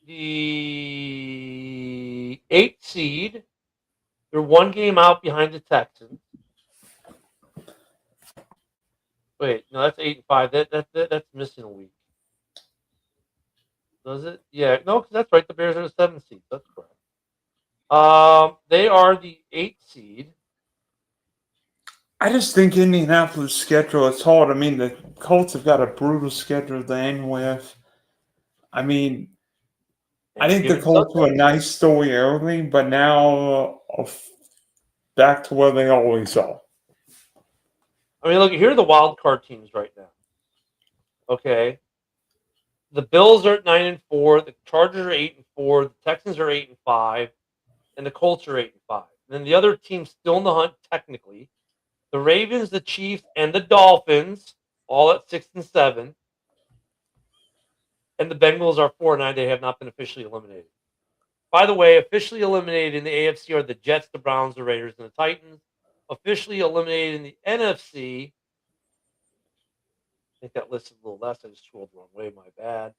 the 8th seed. They're one game out behind the Texans. Wait, no, that's 8-5. That's missing a week. Does it? Yeah, no, because that's right. The Bears are the 7th seed. That's correct. They are the 8th seed. I just think Indianapolis' schedule is hard. I mean, the Colts have got a brutal schedule to end with. I mean, I think the Thanksgiving Colts were a Sunday. nice story early, but now back to where they always are. I mean, look, here are the wild card teams right now. Okay. The Bills are at 9-4. The Chargers are 8-4. The Texans are 8-5, and the Colts are 8-5. And then the other teams still in the hunt technically: the Ravens, the Chiefs, and the Dolphins, all at 6-7. And the Bengals are 4-9. They have not been officially eliminated. By the way, officially eliminated in the AFC are the Jets, the Browns, the Raiders, and the Titans. Officially eliminated in the NFC. I think that listed a little less. I just scrolled the wrong way. My bad.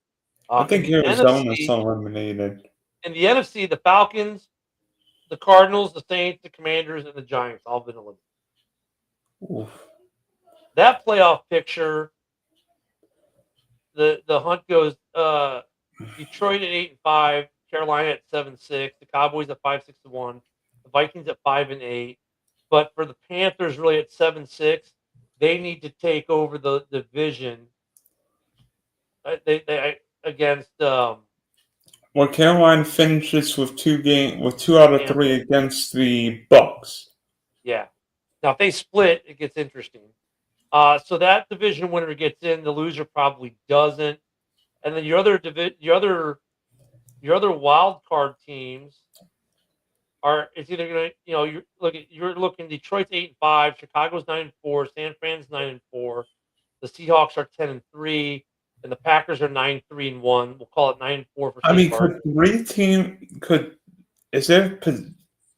I In think the Arizona's NFC, eliminated. the Falcons, the Cardinals, the Saints, the Commanders, and the Giants all been eliminated. Oof. That playoff picture, the hunt goes Detroit at 8-5, Carolina at 7-6, the Cowboys at 5-6-1, the Vikings at 5-8. But for the Panthers, really at 7-6, they need to take over the division. They against Well, Carolina finishes with 2 out of 3 against the Bucks. Yeah. Now if they split, it gets interesting. So that division winner gets in. The loser probably doesn't. And then your other wild card teams are, it's either gonna, you're looking Detroit's 8-5, Chicago's 9-4, San Fran's 9-4, the Seahawks are 10-3, and the Packers are 9-3-1. We'll call it 9-4 for I mean, is there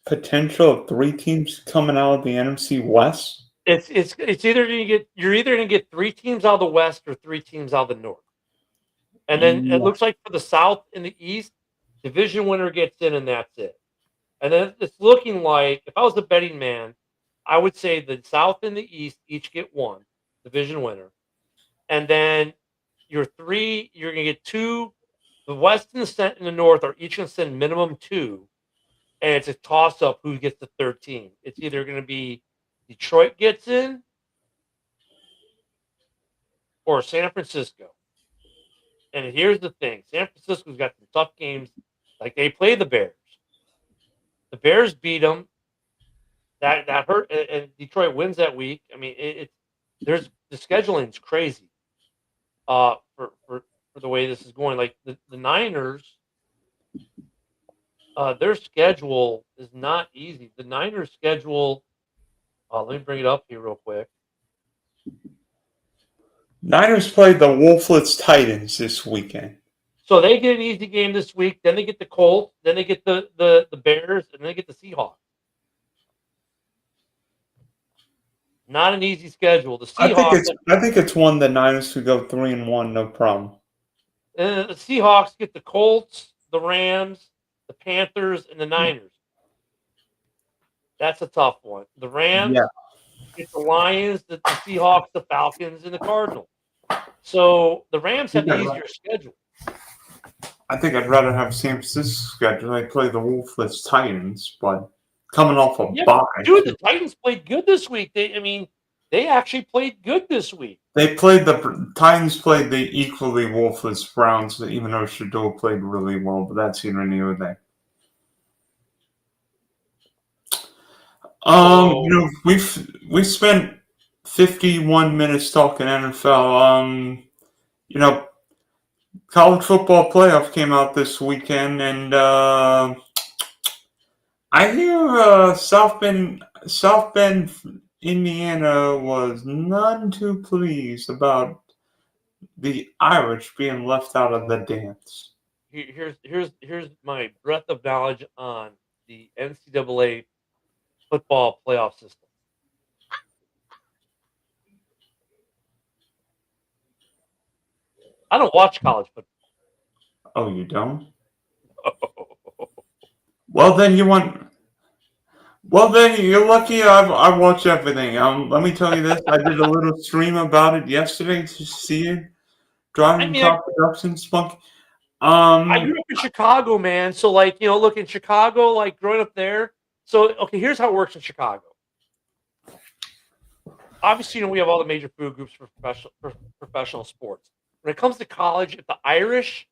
potential of 3 teams coming out of the NFC West? It's either you're either gonna get 3 teams out of the West or 3 teams out of the North. And then it looks like for the South and the East, division winner gets in and that's it. And then it's looking like, if I was a betting man, I would say the South and the East each get 1 division winner. And then you're going to get 2. The West and the North are each going to send minimum 2. And it's a toss-up who gets the 3rd team. It's either going to be Detroit gets in or San Francisco. And here's the thing. San Francisco's got some tough games. Like, they play the Bears. The Bears beat them. That hurt, and Detroit wins that week. I mean, the scheduling's crazy. For the way this is going, like the Niners, their schedule is not easy. The Niners schedule. Let me bring it up here real quick. Niners played the Wolflets Titans this weekend. So they get an easy game this week. Then they get the Colts. Then they get the Bears, and then they get the Seahawks. Not an easy schedule. The I think Seahawks. it's one the Niners could go 3-1, no problem. The Seahawks get the Colts, the Rams, the Panthers, and the Niners. That's a tough one. The Rams get the Lions, the Seahawks, the Falcons, and the Cardinals. So the Rams have the easier schedule. I think I'd rather have San Francisco schedule. They play the Wolfless Titans, but coming off a bye. Dude, the Titans played good this week. They actually played good this week. The Titans played the equally Wolfless Browns, even though Shador played really well, but that's here and there. We've spent 51 minutes talking NFL. College football playoff came out this weekend, and I hear South Bend, Indiana was none too pleased about the Irish being left out of the dance. Here's my breadth of knowledge on the NCAA football playoff system. I don't watch college football. Oh, you don't? Well, then you're lucky. I watch everything. Let me tell you this. I did a little stream about it yesterday to see it. Driving Top Production Spunk. I grew up in Chicago, man. So, look, in Chicago, growing up there. So, okay, here's how it works in Chicago. Obviously, we have all the major food groups for professional sports. When it comes to college, if the Irish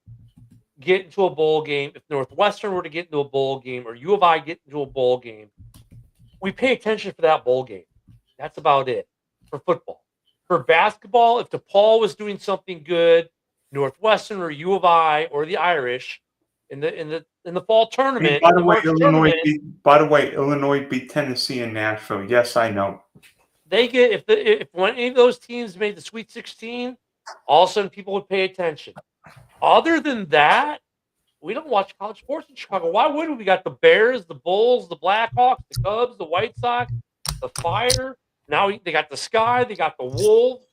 get into a bowl game, if Northwestern were to get into a bowl game, or U of I get into a bowl game, we pay attention for that bowl game. That's about it for football. For basketball, if DePaul was doing something good, Northwestern or U of I or the Irish in the fall tournament. By the way, Illinois beat Tennessee in Nashville. Yes, I know. They get if any of those teams made the Sweet 16, all of a sudden people would pay attention. Other than that, we don't watch college sports in Chicago. Why would we? We got the Bears, the Bulls, the Blackhawks, the Cubs, the White Sox, the Fire. Now they got the Sky, they got the Wolves.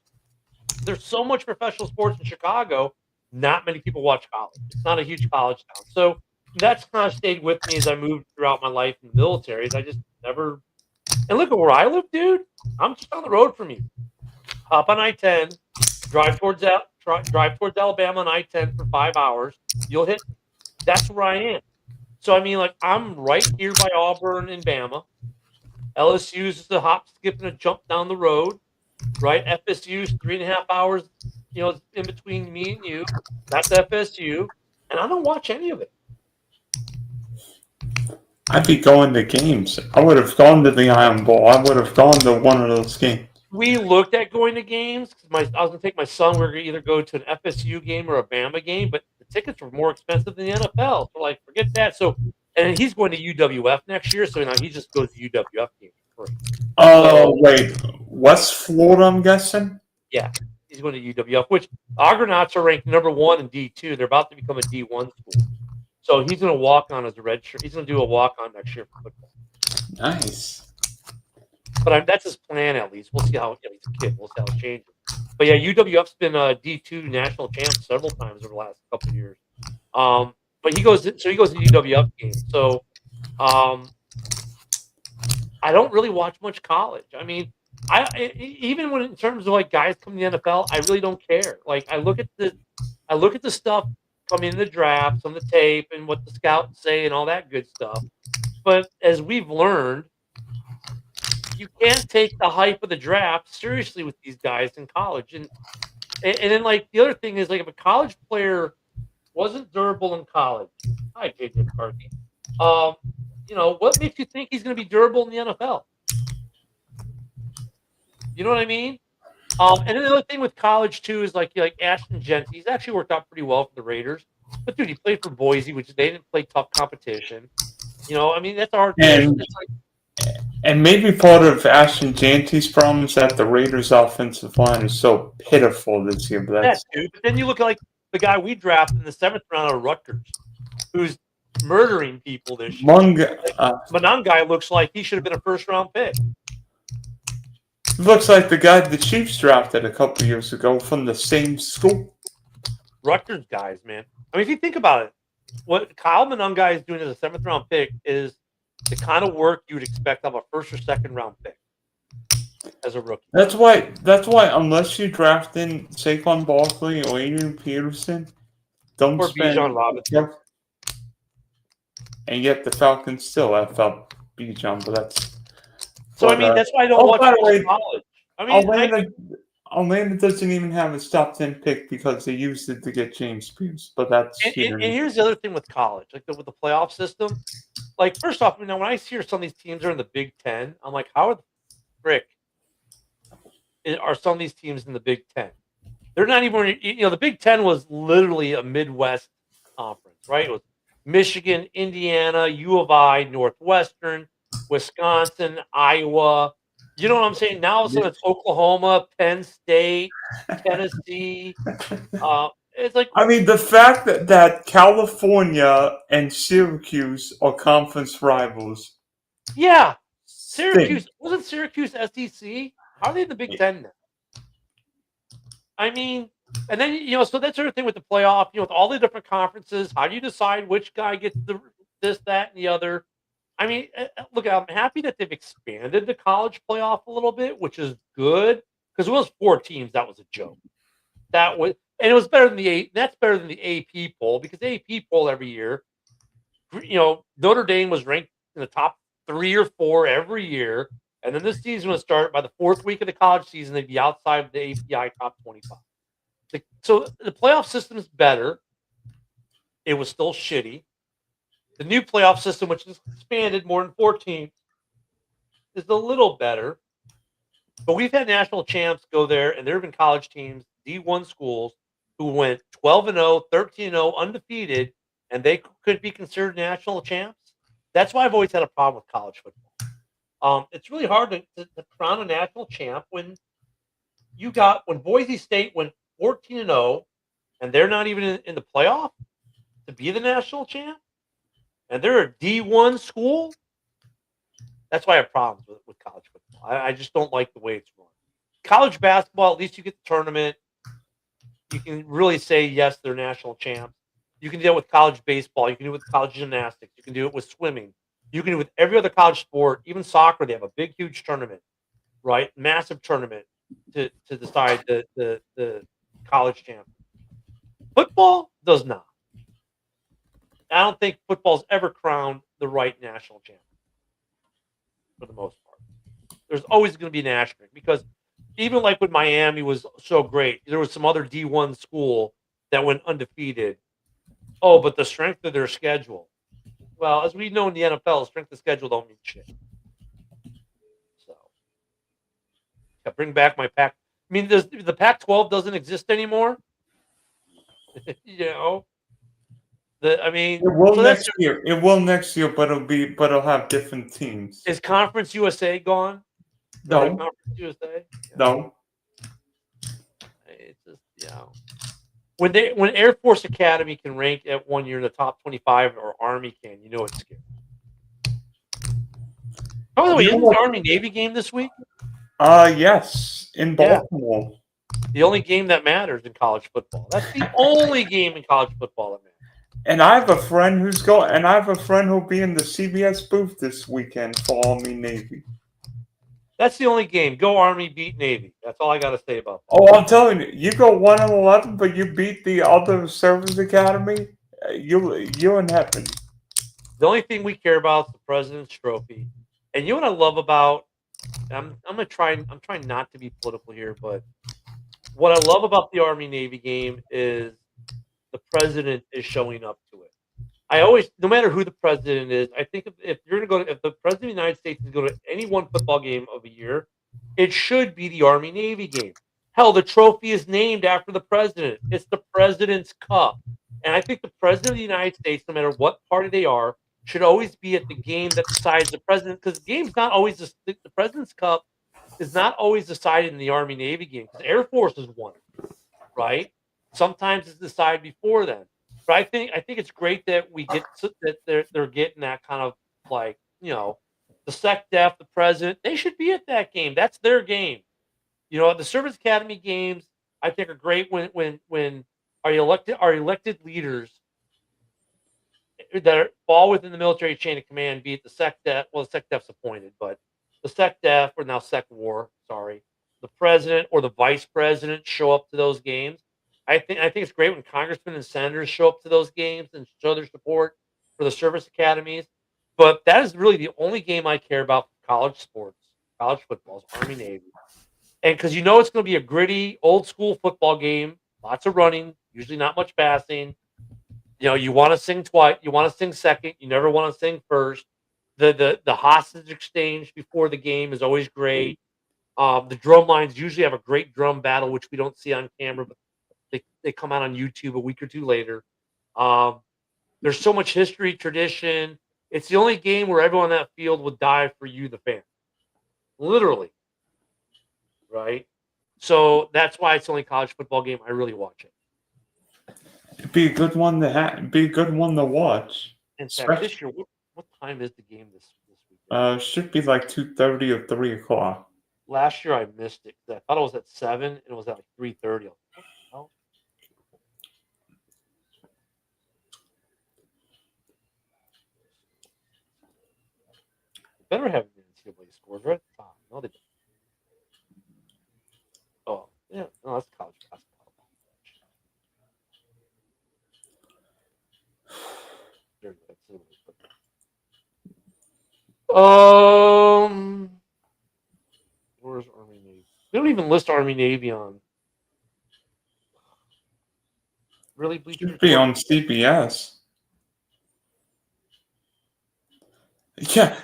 There's so much professional sports in Chicago. Not many people watch college. It's not a huge college town. So that's kind of stayed with me as I moved throughout my life in the military. I just never. And look at where I live, dude. I'm just down the road from you. Hop on I-10, drive towards Alabama on I-10 for 5 hours. You'll hit. That's where I am. So I'm right here by Auburn and Bama. LSU's just a hop, skip, and a jump down the road. Right? FSU's 3.5 hours, in between me and you. That's FSU. And I don't watch any of it. I'd be going to games. I would have gone to the Iron Bowl. I would have gone to one of those games. We looked at going to games because I was going to take my son. We were going to either go to an FSU game or a Bama game, but the tickets were more expensive than the NFL. So, forget that. So, and he's going to UWF next year, so he just goes to UWF games. Wait, West Florida, I'm guessing? Yeah, he's going to UWF, which Argonauts are ranked number 1 in D2. They're about to become a D1 school. So he's going to walk on as a red shirt. He's going to do a walk on next year for football. Nice. But that's his plan, at least. We'll see how he's a kid. We'll see how it changes. But yeah, UWF's been a D2 national champ several times over the last couple of years. But he goes to UWF games. So I don't really watch much college. Even when in terms of guys coming to the NFL, I really don't care. I look at the stuff coming in the drafts on the tape and what the scouts say and all that good stuff. But as we've learned, you can't take the hype of the draft seriously with these guys in college. And then the other thing is if a college player wasn't durable in college, hi JJ McCarthy. What makes you think he's going to be durable in the NFL? You know what I mean? And then the other thing with college too is like Ashton Genty. He's actually worked out pretty well for the Raiders. But dude, he played for Boise, which they didn't play tough competition. That's a hard thing. And maybe part of Ashton Genty's problem is that the Raiders' offensive line is so pitiful this year. But then you look at the guy we drafted in the 7th round of Rutgers, who's murdering people this year. Monangai looks like he should have been a first-round pick. Looks like the guy the Chiefs drafted a couple years ago from the same school. Rutgers guys, man. I mean, if you think about it, what Kyle Monangai is doing as a 7th-round pick is the kind of work you would expect of a 1st or 2nd-round pick as a rookie. That's why. Unless you draft in Saquon Barkley or Adrian Peterson, don't Or spend. Bijan Robinson. And yet the Falcons still have Bijan, but that's. So, I mean, that's why I don't watch by the way, college. I mean, Atlanta doesn't even have a top 10 pick because they used it to get James Pierce, but that's and here's the other thing with college, like with the playoff system. Like, first off, when I hear some of these teams are in the Big Ten, I'm like, how are the frick are some of these teams in the Big Ten? They're not even, the Big Ten was literally a Midwest conference, right? It was Michigan, Indiana, U of I, Northwestern, Wisconsin, Iowa. You know what I'm saying? Now all of a sudden it's Oklahoma, Penn State, Tennessee. It's like, I mean, the fact that California and Syracuse are conference rivals. Yeah, Syracuse wasn't Syracuse SEC. How are they in the Big Ten now? I mean, and then so that's the other thing with the playoff. With all the different conferences, how do you decide which guy gets this, that, and the other? I mean, look, I'm happy that they've expanded the college playoff a little bit, which is good because it was 4 teams. That was a joke. And it was better than the That's better than the AP poll because the AP poll every year, Notre Dame was ranked in the top 3 or 4 every year, and then this season would start by the 4th week of the college season. They'd be outside of the API top 25. So the playoff system is better. It was still shitty. The new playoff system, which is expanded more than 4 teams, is a little better. But we've had national champs go there, and there have been college teams, D1 schools, who went 12-0, 13-0, undefeated, and they could be considered national champs. That's why I've always had a problem with college football. It's really hard to crown a national champ when Boise State went 14-0, and they're not even in the playoff to be the national champ, and they're a D1 school. That's why I have problems with college football. I just don't like the way it's run. College basketball, at least you get the tournament. You can really say, yes, they're national champs. You can do it with college baseball. You can do it with college gymnastics. You can do it with swimming. You can do it with every other college sport. Even soccer, they have a big, huge tournament, right? Massive tournament to decide the college champ. Football does not. I don't think football's ever crowned the right national champion for the most part. There's always going to be an asterisk because even like when Miami was so great, there was some other D1 school that went undefeated. Oh, but the strength of their schedule. Well, as we know in the NFL, strength of schedule don't mean shit. So, yeah, bring back my Pac. I mean, the Pac-12 doesn't exist anymore. It will next year. It will next year, but it'll have different teams. Is Conference USA gone? No. Conference USA? Yeah. No. It's just when Air Force Academy can rank at 1 year in the top 25 or Army can, it's scary. By the way, isn't the Army Navy game this week? Yes, in Baltimore. Yeah. The only game that matters in college football. That's the only game in college football that matters. And I have a friend who'll be in the CBS booth this weekend for Army Navy. That's the only game. Go Army, beat Navy. That's all I got to say about that. Oh, I'm telling you, you go 1-11, but you beat the other service academy, you're in heaven. The only thing we care about is the President's Trophy. And you know what I love about? I'm trying not to be political here, but what I love about the Army Navy game is the president is showing up to it. No matter who the president is, I think if the president of the United States is going to any one football game of a year, it should be the Army Navy game. Hell, the trophy is named after the president. It's the President's Cup. And I think the president of the United States, no matter what party they are, should always be at the game that decides the president, because the game's not always the President's Cup is not always decided in the Army Navy game, because Air Force is one, right? Sometimes it's decided before then. But I think it's great that we get that they're getting that kind of like, the SecDef, the president, they should be at that game. That's their game. The service academy games I think are great when our elected leaders that fall within the military chain of command, be it the SecDef, well, the SecDef's appointed, but the SecDef or now SecWar, sorry, the president or the vice president show up to those games. I think it's great when congressmen and senators show up to those games and show their support for the service academies. But that is really the only game I care about for college sports, college football, is Army Navy. And because it's going to be a gritty, old school football game, lots of running, usually not much passing. You want to sing twice, you want to sing second, you never want to sing first. The hostage exchange before the game is always great. The drum lines usually have a great drum battle, which we don't see on camera, but they come out on YouTube a week or two later. Um, there's so much history, tradition. It's the only game where everyone on that field would die for you, the fan. Literally, right? So that's why it's the only college football game I really watch it. It'd be a good one to be a good one to watch. In fact, this year, what time is the game this week? Should be like 2:30 or 3 o'clock. Last year I missed it 'cause I thought it was at 7 and it was at like 3:30. What the hell? They better have the NCAA scores right at the top. No, they don't. Oh, yeah. No, that's college basketball. There you go. Where's Army Navy? They don't even list Army Navy on. Really, Bleacher Should be Report? on CBS.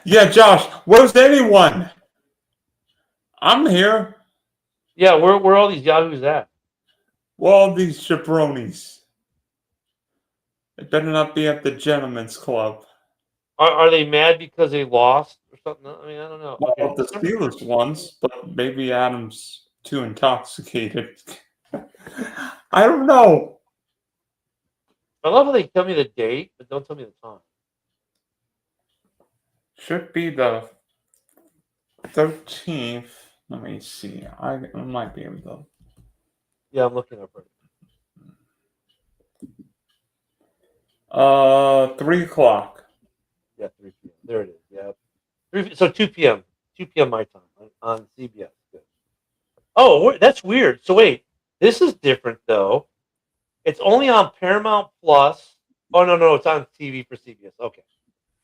Yeah, Josh. Where's anyone? I'm here. Yeah, where are all these yahoos at? Well, all these jabronis. They better not be at the gentleman's club. Are they mad because they lost or something? I mean, I don't know. Well, Okay. the Steelers ones, but maybe Adam's too intoxicated. I don't know. I love how they tell me the date, but don't tell me the time. Should be the 13th. Let me see. I might be able to. Yeah, I'm looking up right 3 o'clock. Yeah, 3 p.m. There it is. Yeah. So 2 p.m. 2 p.m. my time on CBS. Good. Oh, that's weird. So wait, this is different though. It's only on Paramount Plus. Oh no, it's on TV for CBS. Okay.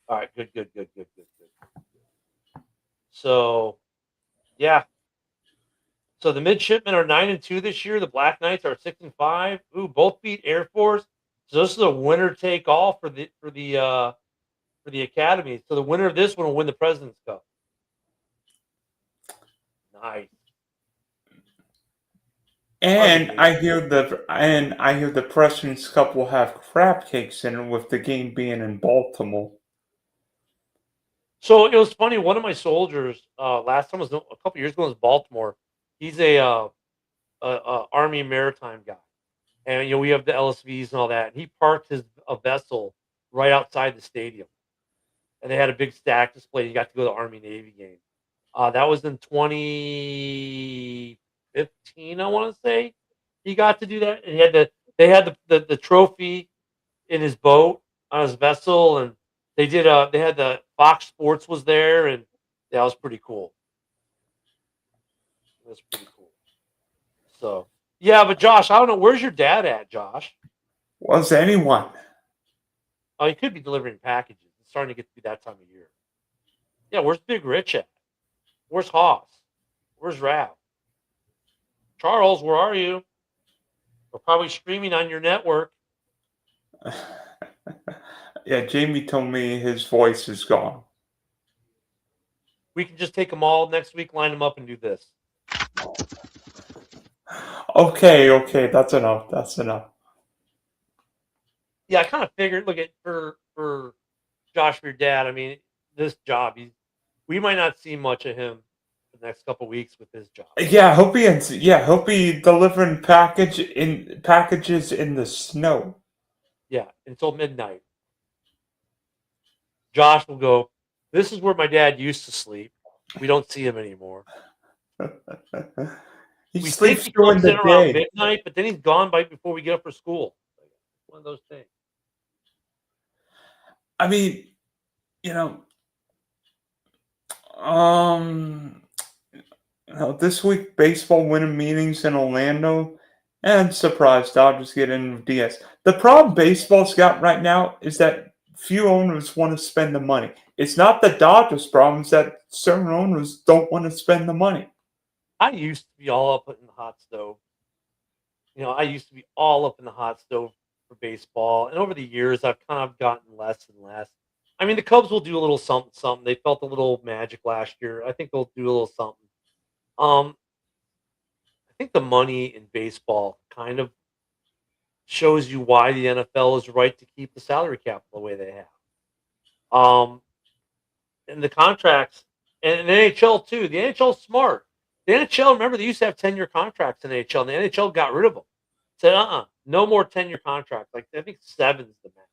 All right. Good. So, yeah. So the midshipmen are 9-2 this year. The Black Knights are 6-5. Ooh, both beat Air Force. So this is a winner take all for the academy. So the winner of this one will win the President's Cup. Nice. And I hear the President's Cup will have crab cakes in it with the game being in Baltimore. So it was funny. One of my soldiers last time was a couple years ago was Baltimore. He's a Army maritime guy, and we have the LSVs and all that. And he parked a vessel right outside the stadium, and they had a big stack display. You got to go to the Army Navy game. That was in 2015, I want to say. He got to do that, and they had the trophy in his boat on his vessel, and they had the Fox Sports was there, and that was pretty cool. That's pretty cool. So yeah, but Josh, I don't know. Where's your dad at, Josh? Was anyone? Oh, he could be delivering packages. It's starting to get to be that time of year. Yeah, where's Big Rich at? Where's Hoss? Where's Rav? Charles, where are you? We're probably streaming on your network. Yeah, Jamie told me his voice is gone. We can just take them all next week, line them up, and do this. Okay, that's enough. Yeah, I kind of figured. Look at for Josh, your dad. I mean, this job, we might not see much of him the next couple of weeks with his job. Yeah, he'll be delivering packages in the snow. Yeah, until midnight. Josh will go, this is where my dad used to sleep. We don't see him anymore. He We think sleeps he during comes in the around day. midnight, but then he's gone right before we get up for school. One of those things. I mean, you know, um, this week baseball winning meetings in Orlando, and surprise, Dodgers get in with DS. The problem baseball's got right now is that few owners want to spend the money. It's not the Dodgers' problem; it's that certain owners don't want to spend the money. I used to be all up in the hot stove. I used to be all up in the hot stove for baseball, and over the years, I've kind of gotten less and less. I mean, the Cubs will do a little something, something. They felt a little magic last year. I think they'll do a little something. Um, I think the money in baseball kind of shows you why the NFL is right to keep the salary cap the way they have. Um, and the contracts, and the NHL too. The NHL is smart. The NHL, remember, they used to have 10-year contracts in the NHL, and the NHL got rid of them. Said, no more 10-year contracts. Like, I think seven's the max.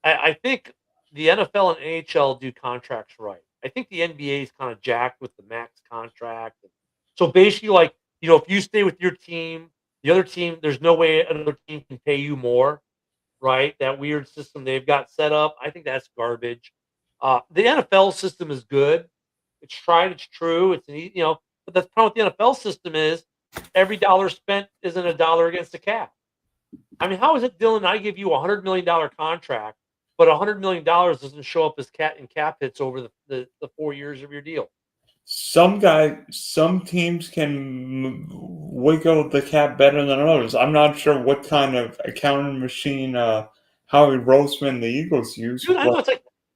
I think the NFL and NHL do contracts right. I think the NBA is kind of jacked with the max contract. So basically, like, if you stay with your team, the other team, there's no way another team can pay you more, right? That weird system they've got set up. I think that's garbage. The NFL system is good. It's tried. It's true. But the problem with the NFL system is every dollar spent isn't a dollar against the cap. I mean, how is it, Dylan? I give you $100 million contract, but $100 million doesn't show up as cap hits over the 4 years of your deal. Some teams can wiggle the cap better than others. I'm not sure what kind of accounting machine Howie Roseman the Eagles use. Dude, I know it's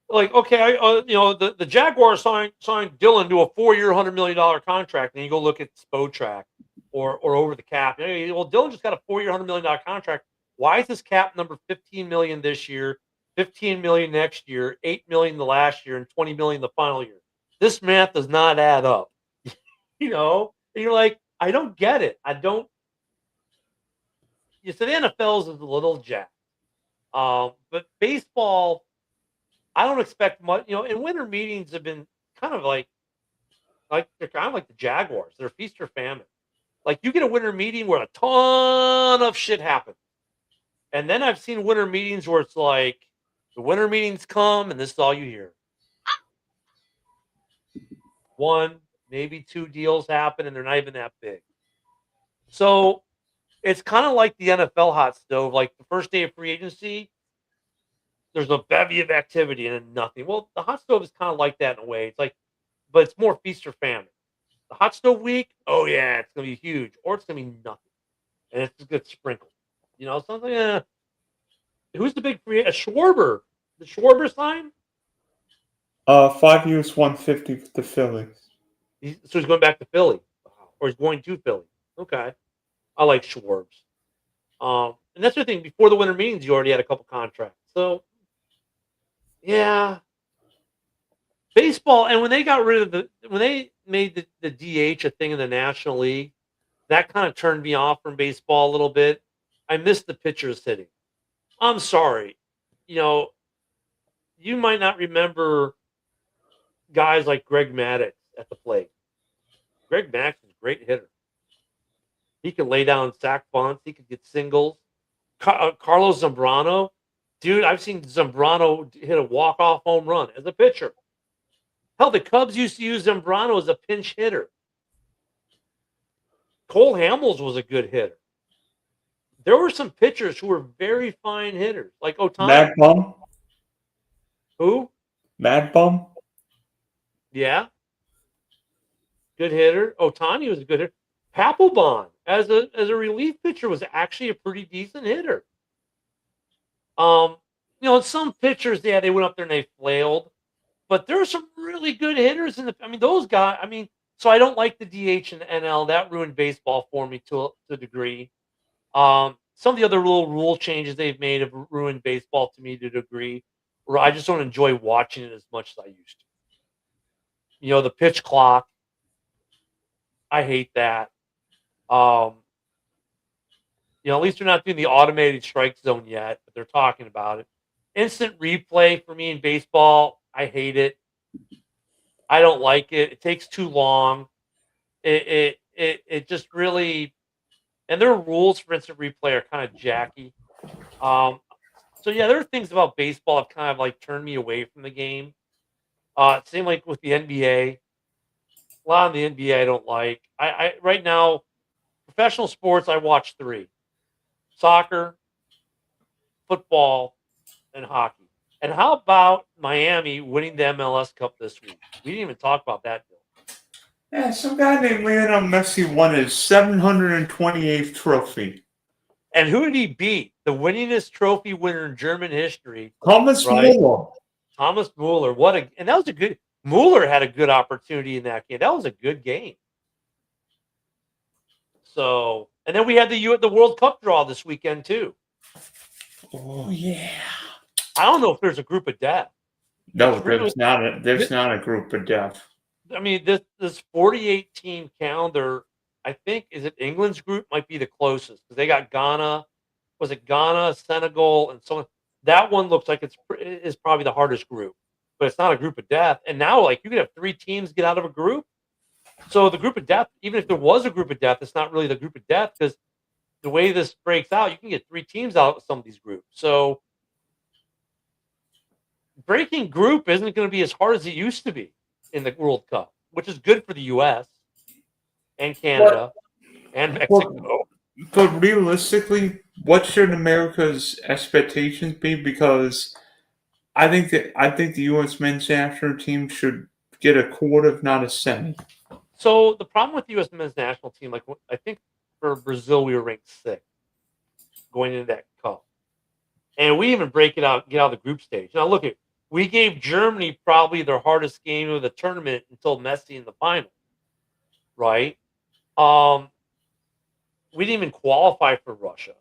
like okay, the Jaguars signed Dylan to a 4-year, $100 million contract, and you go look at Spotrac or over the cap. Well, Dylan just got a 4-year, $100 million contract. Why is his cap number 15 million this year, 15 million next year, 8 million the last year, and 20 million the final year? This math does not add up. And you're like, I don't get it. I don't. You said the NFL's is a little jacked, but baseball, I don't expect much. And winter meetings have been kind of like they're kind of like the Jaguars. They're feast or famine. Like, you get a winter meeting where a ton of shit happens. And then I've seen winter meetings where it's like the winter meetings come and this is all you hear. One, maybe two deals happen and they're not even that big. So it's kind of like the NFL hot stove. Like, the first day of free agency, there's a bevy of activity and then nothing. Well, the hot stove is kind of like that in a way. It's like, but it's more feast or famine. The hot stove week, oh yeah, it's gonna be huge, or it's gonna be nothing, and it's just gonna sprinkle. Something. Who's the big free? A Schwarber. The Schwarber sign. 5 years, 150 with the Phillies. So he's going back to Philly, or he's going to Philly. Okay, I like Schwarbs. And that's the thing. Before the winter meetings, you already had a couple contracts. So, yeah, baseball. And when they got rid of when they made the DH a thing in the National League, that kind of turned me off from baseball a little bit. I missed the pitchers hitting. I'm sorry. You might not remember guys like Greg Maddux at the plate. Greg Maddux is a great hitter. He can lay down sac bunts. He could get singles. Carlos Zambrano. Dude, I've seen Zambrano hit a walk-off home run as a pitcher. Hell, the Cubs used to use Zambrano as a pinch hitter. Cole Hamels was a good hitter. There were some pitchers who were very fine hitters, like Ohtani. Mad Bum? Who? Mad Bum? Yeah. Good hitter. Ohtani was a good hitter. Papelbon, as a relief pitcher, was actually a pretty decent hitter. Some pitchers, yeah, they went up there and they flailed. But there are some really good hitters those guys. So I don't like the DH and the NL. That ruined baseball for me to a degree. Some of the other little rule changes they've made have ruined baseball to me to a degree, where I just don't enjoy watching it as much as I used to. The pitch clock, I hate that. At least they're not doing the automated strike zone yet, but they're talking about it. Instant replay for me in baseball, I hate it. I don't like it. It takes too long. it just really, and their rules for instant replay are kind of jacky. Um, so yeah, there are things about baseball that kind of like turned me away from the game. Same like with the NBA. A lot of the NBA I don't like. I right now professional sports I watch three: soccer, football, and hockey. And how about Miami winning the MLS Cup this week? We didn't even talk about that, Bill. Yeah, some guy named Lionel Messi won his 728th trophy. And who did he beat? The winningest trophy winner in German history, Thomas right? Muller. Thomas Mueller. And that was a good. Mueller had a good opportunity in that game. That was a good game. So, and then we had the World Cup draw this weekend too. Oh yeah. I don't know if there's a group of death. No, there's not a group of death. I mean, this 48 team calendar, I think, is it England's group might be the closest because they got Ghana. Was it Ghana, Senegal, and so on? That one looks like is probably the hardest group, but it's not a group of death. And now, like, you could have three teams get out of a group. So the group of death, even if there was a group of death, it's not really the group of death because the way this breaks out, you can get three teams out of some of these groups. So breaking group isn't going to be as hard as it used to be in the World Cup, which is good for the U.S. and Canada and Mexico. But realistically, what should America's expectations be? Because I think the U.S. men's national team should get a quarter, if not a semi. So the problem with the U.S. men's national team, like I think for Brazil, we were ranked 6th going into that cup, and we even break it out, get out of the group stage. Now look at, we gave Germany probably their hardest game of the tournament until Messi in the final, right? We didn't even qualify for Russia.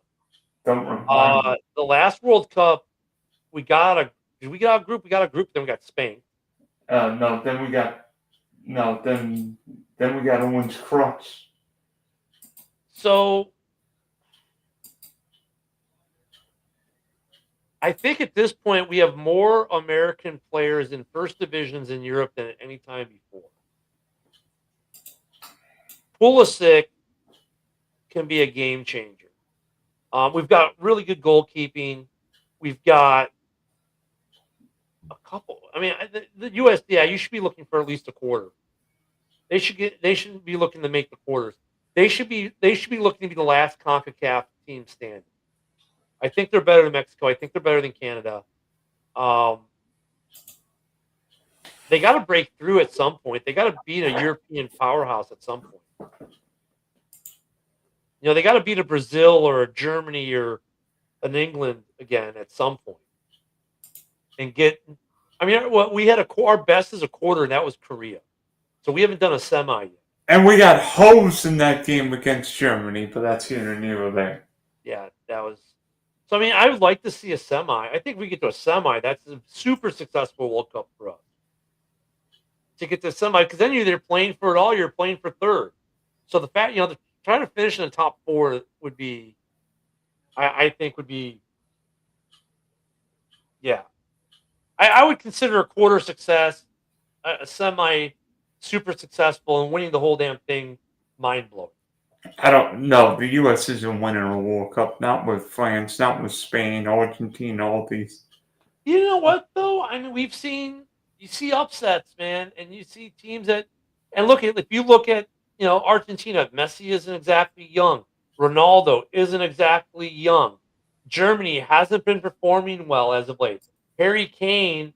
The last World Cup, did we get out of group? We got a group, then we got Spain. No, then we got Owen's crutch. So I think at this point we have more American players in first divisions in Europe than at any time before. Pulisic can be a game changer. We've got really good goalkeeping. We've got a couple. I mean, the USDA, you should be looking for at least a quarter. They shouldn't be looking to make the quarters. They should be looking to be the last CONCACAF team standing. I think they're better than Mexico. I think they're better than Canada. They got to break through at some point. They got to beat a European powerhouse at some point. You know, they got to beat a Brazil or a Germany or an England again at some point. And get, I mean, we had our best is a quarter, and that was Korea. So we haven't done a semi yet. And we got hosed in that game against Germany, but that's here and near there. Yeah, that was. So, I mean, I would like to see a semi. I think we get to a semi. That's a super successful World Cup for us. To get to a semi, because then you're either playing for it all, you're playing for third. So the fact, trying to finish in the top 4 would be, I think would be, yeah. I would consider a quarter success, a semi super successful, and winning the whole damn thing mind blowing. I don't know. The U.S. isn't winning a World Cup. Not with France. Not with Spain, Argentina, all these. You know what though? I mean, you see upsets, man, and you see teams that. And if you look at Argentina, Messi isn't exactly young. Ronaldo isn't exactly young. Germany hasn't been performing well as of late. Harry Kane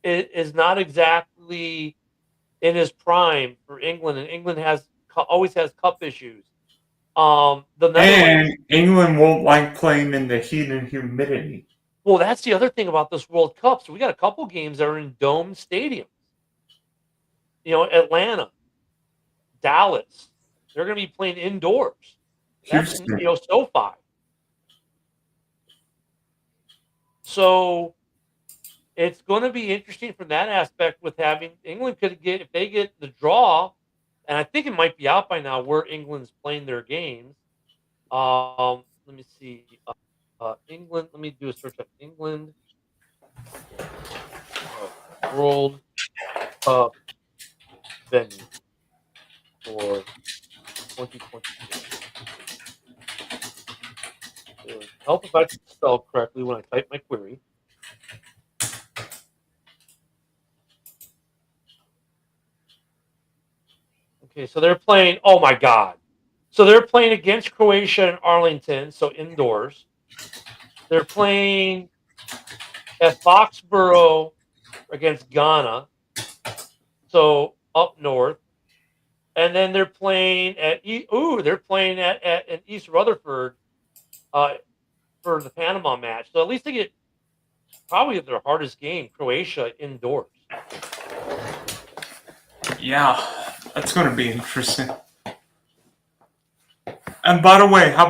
is not exactly in his prime for England, and England always has cup issues. And England won't like playing in the heat and humidity. Well, that's the other thing about this World Cup. So we got a couple games that are in domed stadiums. Atlanta, Dallas, they're going to be playing indoors. That's SoFi. So it's going to be interesting from that aspect with having England if they get the draw, and I think it might be out by now where England's playing their games. Let me see. England. Let me do a search of England World Cup venue. for 2022. Help if I can spell correctly when I type my query. Okay, so they're playing. Oh my God! So they're playing against Croatia in Arlington, so indoors. They're playing at Foxborough against Ghana, so up north. And then they're playing at they're playing at in East Rutherford for the Panama match. So at least they get probably their hardest game, Croatia indoors. Yeah, that's going to be interesting. And by the way, how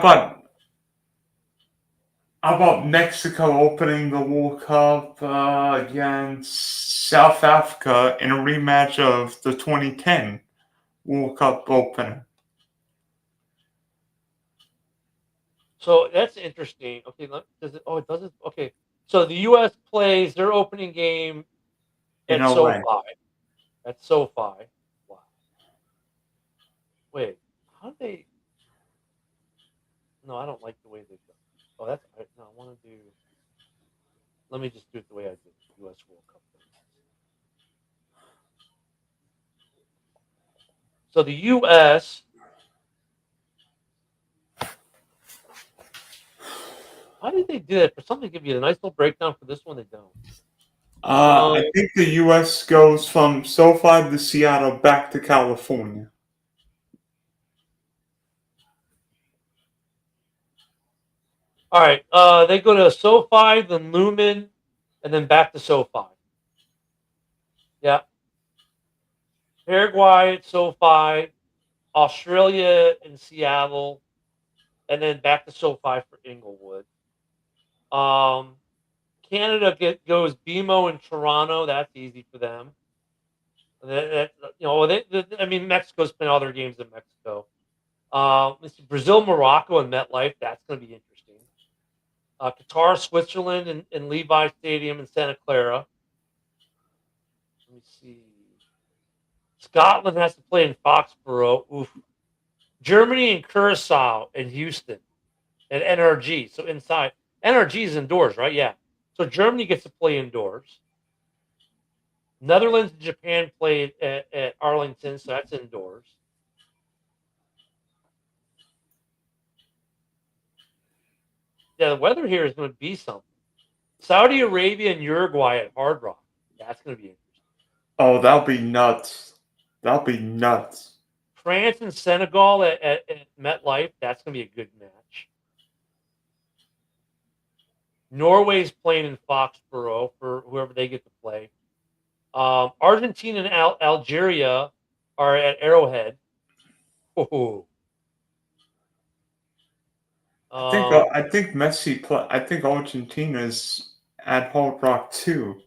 about Mexico opening the World Cup against South Africa in a rematch of the 2010 World Cup opener? So that's interesting. Okay, does it? Oh, it doesn't. Okay, so the U.S. plays their opening game In at LA. SoFi. At SoFi. Wow. Wait, how do they? No, I don't like the way they go. Oh, that's no. I want to do. Let me just do it the way I did the U.S. World Cup. So the U.S. How did they do it? For something to give you a nice little breakdown for this one, they don't. I think the U.S. goes from SoFi to Seattle back to California. All right. They go to SoFi, then Lumen, and then back to SoFi. Yeah. Paraguay at SoFi, Australia in Seattle, and then back to SoFi for Inglewood. Canada goes BMO in Toronto. That's easy for them. I mean, Mexico's playing all their games in Mexico. Let's see, Brazil, Morocco, and MetLife. That's going to be interesting. Qatar, Switzerland, and Levi Stadium in Santa Clara. Let me see. Scotland has to play in Foxborough. Oof. Germany and Curacao and Houston at NRG. So inside. NRG is indoors, right? Yeah. So Germany gets to play indoors. Netherlands and Japan play at Arlington, so that's indoors. Yeah, the weather here is going to be something. Saudi Arabia and Uruguay at Hard Rock. That's going to be interesting. Oh, that'll be nuts. That'll be nuts. France and Senegal at MetLife. That's going to be a good match. Norway's playing in Foxborough for whoever they get to play. Argentina and Algeria are at Arrowhead. Oh. I think Messi play. I think Argentina's at Hard Rock too.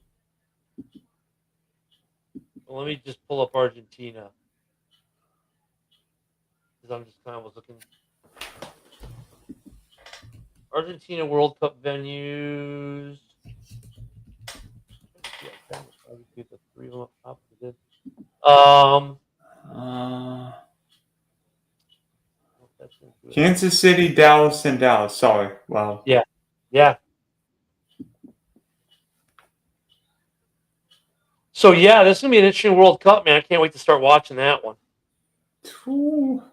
Well, let me just pull up Argentina because I'm just kind of looking. Argentina World Cup venues. Get the three of them up top. Kansas City, Dallas, and Dallas. Sorry. Wow. Yeah. Yeah. So yeah, this is gonna be an interesting World Cup, man. I can't wait to start watching that one. Ooh.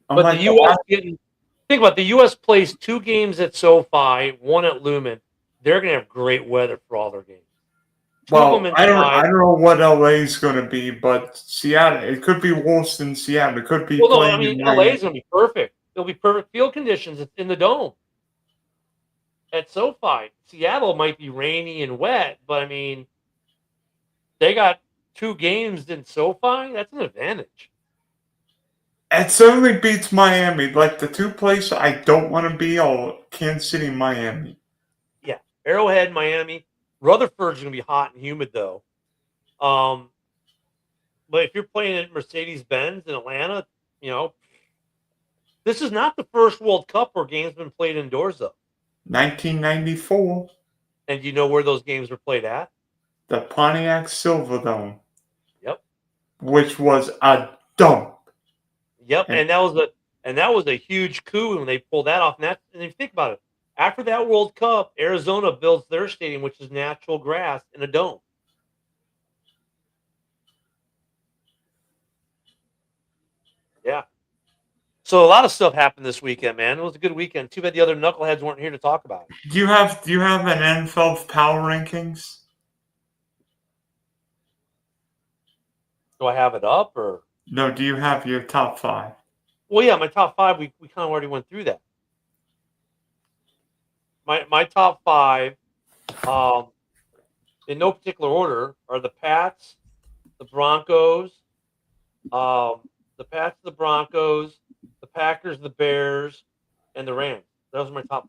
But the U.S. think about it, the U.S. plays 2 games at SoFi, 1 at Lumen. They're gonna have great weather for all their games. Well, I don't know what LA is going to be, but Seattle. It could be worse than Seattle. It could be Well, no, playing I mean in LA is gonna be perfect. It'll be perfect field conditions in the dome at SoFi. Seattle might be rainy and wet, but I mean, they got 2 games in SoFi. That's an advantage. It certainly beats Miami. Like the 2 places I don't want to be are Kansas City and Miami. Yeah, Arrowhead, Miami. Rutherford's gonna be hot and humid though. But if you're playing at Mercedes-Benz in Atlanta, this is not the first World Cup where games been played indoors though. 1994. And do you know where those games were played at? The Pontiac Silverdome. which was a dump. Yep, and that was a huge coup when they pulled that off. And if you think about it, after that World Cup, Arizona builds their stadium, which is natural grass in a dome. Yeah. So a lot of stuff happened this weekend, man. It was a good weekend. Too bad the other knuckleheads weren't here to talk about it. Do you have an NFL power rankings? Do I have it up or? No, do you have your top 5? Well, yeah, my top 5. We kind of already went through that. My top 5, in no particular order, are the Pats, the Broncos, the Broncos, the Packers, the Bears, and the Rams. Those are my top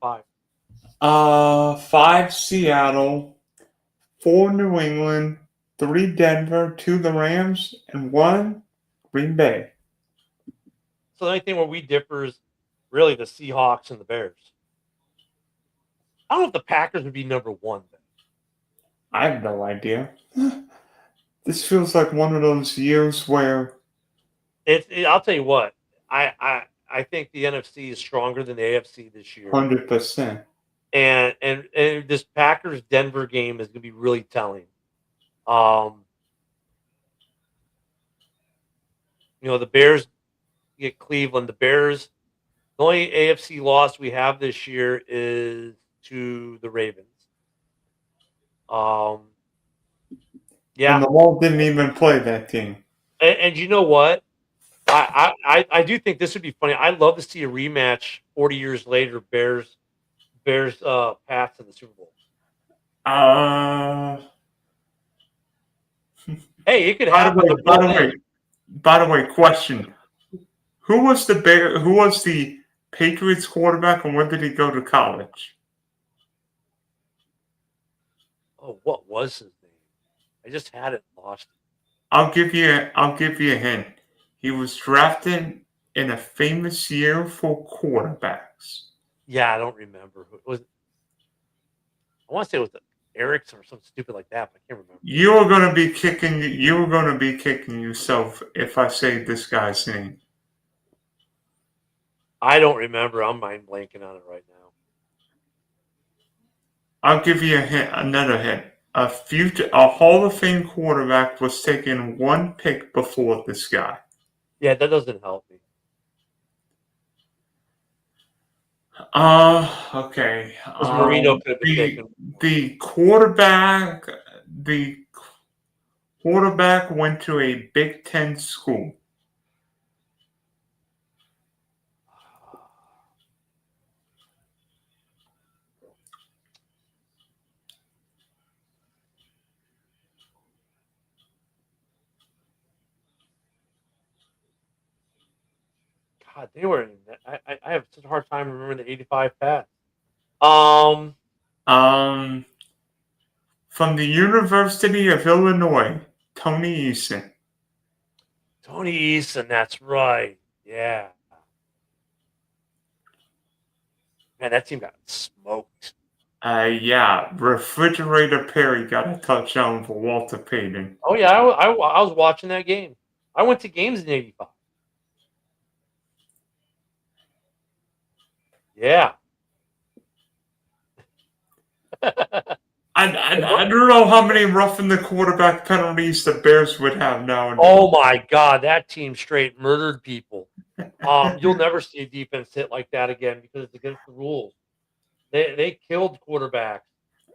5. 5 Seattle, 4 New England, 3 Denver, 2 the Rams, and 1 Green Bay. So the only thing where we differ is really the Seahawks and the Bears. I don't know if the Packers would be number 1 then. I have no idea. This feels like one of those years where I'll tell you what. I think the NFC is stronger than the AFC this year. 100%. And this Packers Denver game is going to be really telling. The Bears get Cleveland. The Bears, the only AFC loss we have this year is to the Ravens. Yeah. And the Wall didn't even play that game. And you know what? I do think this would be funny. I'd love to see a rematch 40 years later, Bears Pats in the Super Bowl. Hey, it could happen. By the way, question: Who was the Patriots quarterback, and where did he go to college? Oh, what was his name? I just had it lost. I'll give you a hint. He was drafted in a famous year for quarterbacks. Yeah, I don't remember who it was. I want to say it was Erickson or something stupid like that, but I can't remember. You were going to be kicking yourself if I say this guy's name. I don't remember. I'm mind blanking on it right now. I'll give you another hint. A Hall of Fame quarterback was taken 1 pick before this guy. Yeah, that doesn't help me. Okay. Marino could have been taken. The quarterback went to a Big Ten school. God, they were in that. I have such a hard time remembering the 85 Pats. From the University of Illinois, Tony Eason. Tony Eason, that's right. Yeah. Man, that team got smoked. Yeah, Refrigerator Perry got a touchdown for Walter Payton. Oh yeah, I was watching that game. I went to games in '85. Yeah. I don't know how many roughing the quarterback penalties the Bears would have now. Oh my God, that team straight murdered people. You'll never see a defense hit like that again because it's against the rules. They killed quarterbacks.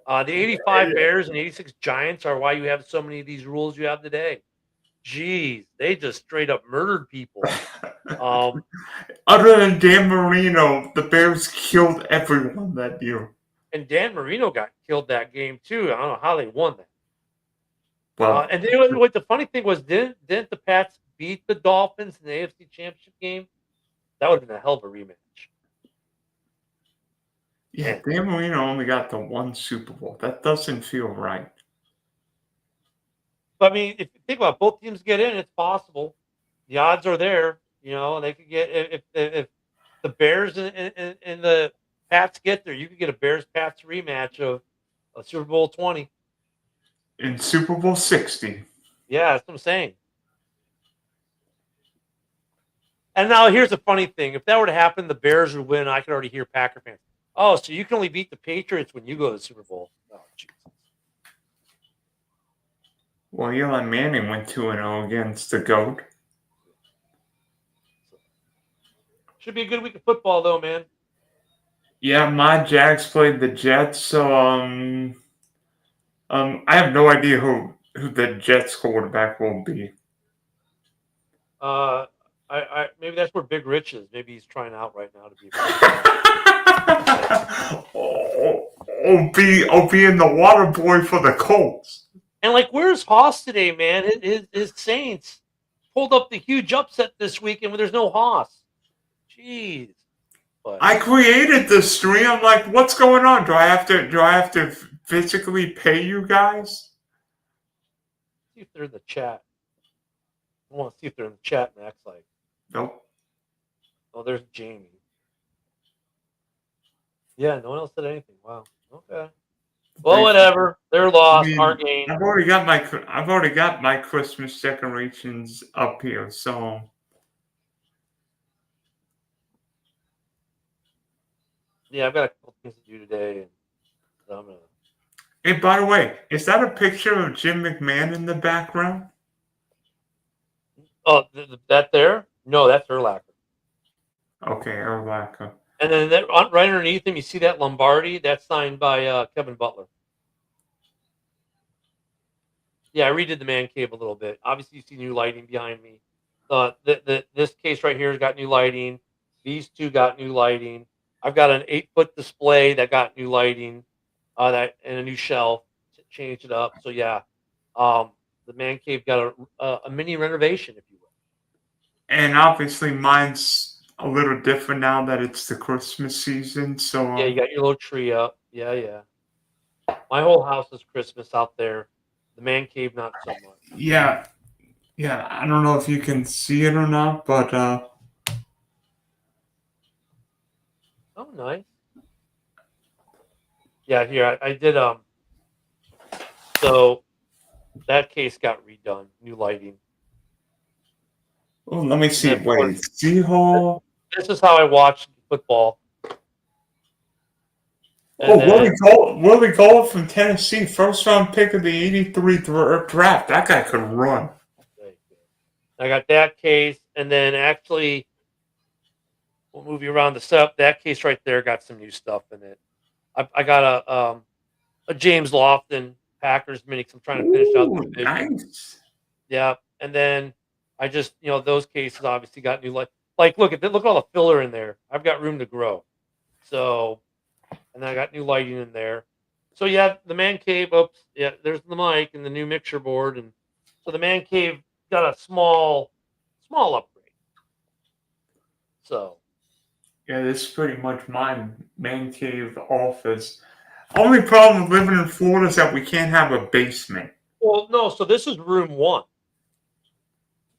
The '85 Bears and '86 Giants are why you have so many of these rules you have today. Jeez, they just straight up murdered people. Other than Dan Marino, the Bears killed everyone that year. And Dan Marino got killed that game too. I don't know how they won that. Well, and what the funny thing was, didn't the Pats beat the Dolphins in the AFC Championship game? That would have been a hell of a rematch. Yeah, Dan Marino only got the 1 Super Bowl. That doesn't feel right. But I mean, if you think about it, both teams get in, it's possible. The odds are there. They could get if the Bears and the Pats get there, you could get a Bears-Pats rematch of Super Bowl 20. In Super Bowl 60. Yeah, that's what I'm saying. And now here's the funny thing: if that were to happen, the Bears would win. I could already hear Packer fans. Oh, so you can only beat the Patriots when you go to the Super Bowl? Oh, Jesus. Well, Eli Manning went 2-0 against the GOAT. Should be a good week of football, though, man. Yeah, my Jags played the Jets, so I have no idea who the Jets quarterback will be. Maybe that's where Big Rich is. Maybe he's trying out right now to be. I'll be in the water boy for the Colts. And like, where's Haas today, man? His Saints pulled up the huge upset this weekend when there's no Haas. Jeez. But I created the stream. I'm like, what's going on? Do I have to physically pay you guys? See if they're in the chat. I want to see if they're in the chat and act like. Nope. Oh, there's Jamie. Yeah, no one else said anything. Wow. Okay. Well, whatever. They're lost. Our game. I've already got my Christmas decorations up here, so. Yeah, I've got a couple things to do today, and so I'm gonna. Hey, by the way, is that a picture of Jim McMahon in the background? Oh, that there? No, that's Urlacher. Okay, Urlacher. And then right underneath him, you see that Lombardi? That's signed by Kevin Butler. Yeah, I redid the man cave a little bit. Obviously, you see new lighting behind me. This case right here has got new lighting. These two got new lighting. I've got an 8-foot display that got new lighting, and a new shelf. Changed it up. So yeah, the man cave got a mini renovation, if you will. And obviously, mine's a little different now that it's the Christmas season. So yeah, you got your little tree up. Yeah. My whole house is Christmas out there. The man cave, not so much. Yeah. I don't know if you can see it or not, but Oh, nice. Yeah, here I did. So that case got redone, new lighting. let me see. Wait, Seahawks. This is how I watch football. Willie Gold from Tennessee, first round pick of the '83 draft. That guy could run. I got that case, and then actually, we'll move you around the setup. That case right there got some new stuff in it. I got a James Lofton Packers mini because I'm trying to finish out the division. Nice. Yeah, and then I just those cases obviously got new light. Like look at all the filler in there. I've got room to grow. So, and then I got new lighting in there. So yeah, the man cave. Oops, yeah, there's the mic and the new mixer board, and so the man cave got a small upgrade. So. Yeah, this is pretty much my man cave office. Only problem with living in Florida is that we can't have a basement. Well, no, so this is room 1.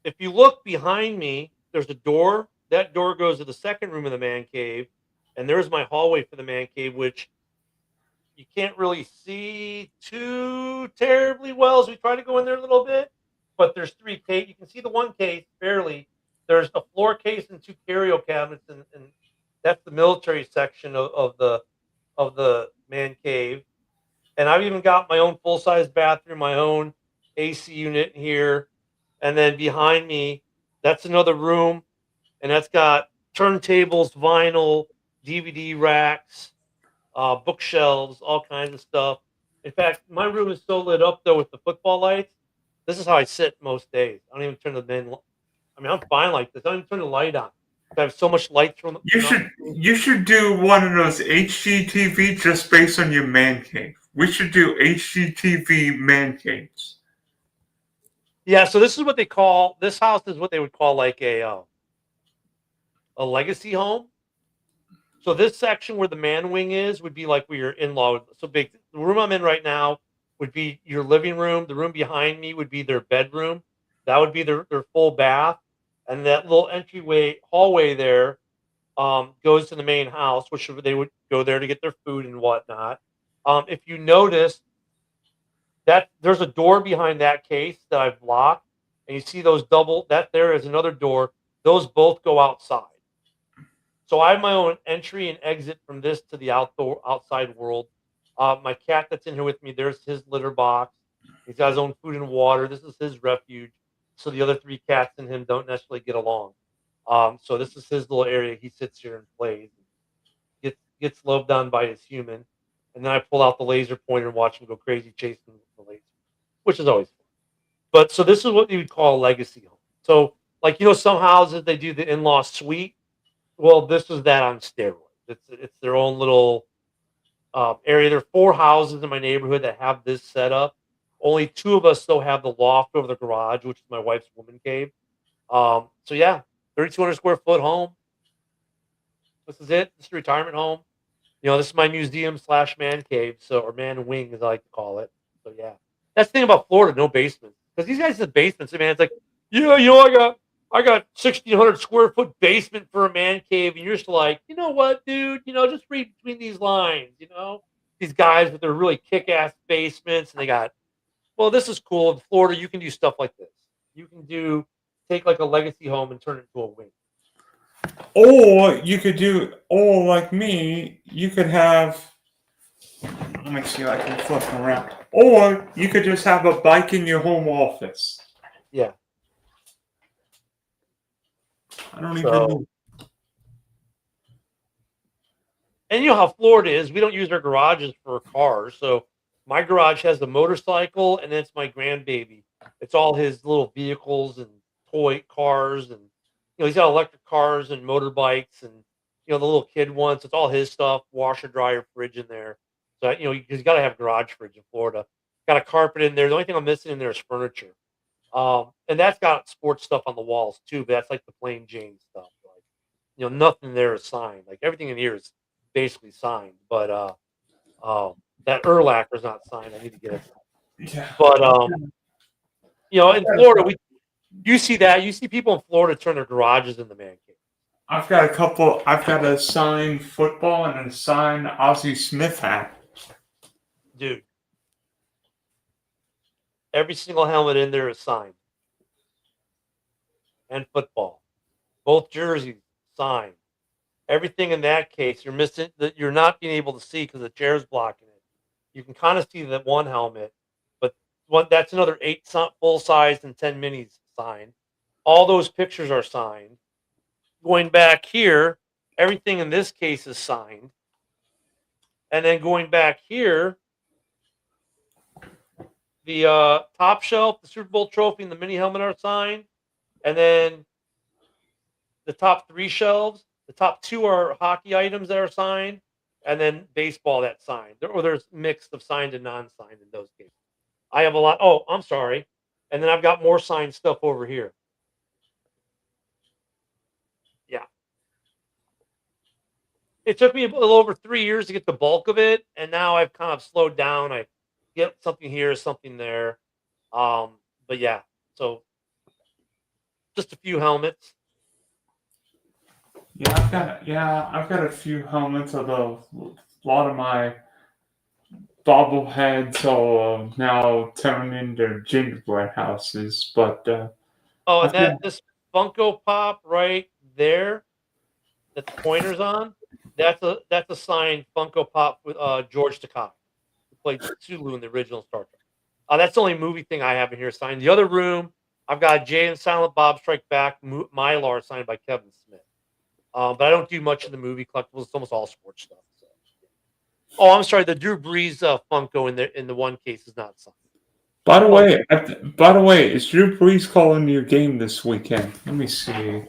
If you look behind me, there's a door. That door goes to the second room of the man cave, and there's my hallway for the man cave, which you can't really see too terribly well as we try to go in there a little bit. But there's 3 cases. You can see the one case barely. There's a floor case and 2 curio cabinets, and that's the military section of the man cave. And I've even got my own full-size bathroom, my own AC unit here. And then behind me, that's another room. And that's got turntables, vinyl, DVD racks, bookshelves, all kinds of stuff. In fact, my room is so lit up, though, with the football lights. This is how I sit most days. I don't even turn the main. I mean, I'm fine like this. I don't even turn the light on. I have so much light from. You should do one of those HGTV just based on your man cave. We should do HGTV man caves. Yeah, so this is what they call this house is what they would call like a legacy home. So this section where the man wing is would be like where your in-law. So big. The room I'm in right now would be your living room. The room behind me would be their bedroom. That would be their full bath. And that little entryway hallway there goes to the main house, which they would go there to get their food and whatnot. If you notice that there's a door behind that case that I've locked, and you see those double, that there is another door. those both go outside. So I have my own entry and exit from this to the outside world. My cat that's in here with me, there's his litter box. He's got his own food and water. This is his refuge. So the other three cats and him don't necessarily get along. So this is his little area. He sits here and plays, gets loved on by his human. And then I pull out the laser pointer and watch him go crazy chasing the laser, which is always fun. But so this is what you would call a legacy home. So like some houses they do the in-law suite. Well, this is that on steroids. It's their own little area. There are 4 houses in my neighborhood that have this setup. Only 2 of us still have the loft over the garage, which is my wife's woman cave. So yeah, 3,200 square foot home. This is it. This is a retirement home. This is my museum / man cave, or man wing, as I like to call it. So yeah, that's the thing about Florida, no basements. Because these guys have basements, man. It's like, I got 1,600 square foot basement for a man cave, and you're just like, you know what, dude? Just read between these lines. These guys with their really kick-ass basements, and they got. Well, this is cool. In Florida, you can do stuff like this. You can take like a legacy home and turn it into a wing. Or you could or like me, you could have. Let me see if I can flip them around. Or you could just have a bike in your home office. Yeah. I don't even know. And you know how Florida is. We don't use our garages for cars. So my garage has the motorcycle, and it's my grandbaby. It's all his little vehicles and toy cars, and he's got electric cars and motorbikes, and the little kid ones. It's all his stuff. Washer, dryer, fridge in there. So you got to have garage fridge in Florida. Got a carpet in there. The only thing I'm missing in there is furniture. And that's got sports stuff on the walls too, but that's like the plain Jane stuff. Like, nothing there is signed. Like everything in here is basically signed, but that Urlacher is not signed. I need to get it. Yeah. But in Florida, you see that. You see people in Florida turn their garages into man caves. I've got a signed football and a signed Ozzie Smith hat. Dude. Every single helmet in there is signed. And football. Both jerseys signed. Everything in that case, you're missing that you're not being able to see because the chair's blocking it. You can kind of see that one helmet, but that's another 8 full size and 10 minis signed. All those pictures are signed. Going back here, everything in this case is signed. And then going back here, the top shelf, the Super Bowl trophy, and the mini helmet are signed. And then the top 3 shelves, the top 2 are hockey items that are signed, and then baseball that's signed. There's mixed of signed and non-signed in those cases. I have a lot. Oh, I'm sorry. And then I've got more signed stuff over here. Yeah. It took me a little over 3 years to get the bulk of it, and now I've kind of slowed down. I get something here, something there. But yeah, so just a few helmets. Yeah, I've got a few helmets, although a lot of my bobbleheads are now turned into gingerbread houses. But and this Funko Pop right there that the pointer's on, that's a signed Funko Pop with George Takei, who played Sulu in the original Star Trek. That's the only movie thing I have in here signed. The other room, I've got Jay and Silent Bob Strike Back Mylar signed by Kevin Smith. But I don't do much in the movie collectibles. It's almost all sports stuff. So. Oh, I'm sorry. The Drew Brees Funko in the one case is not signed. By the way, is Drew Brees calling your game this weekend? Let me see.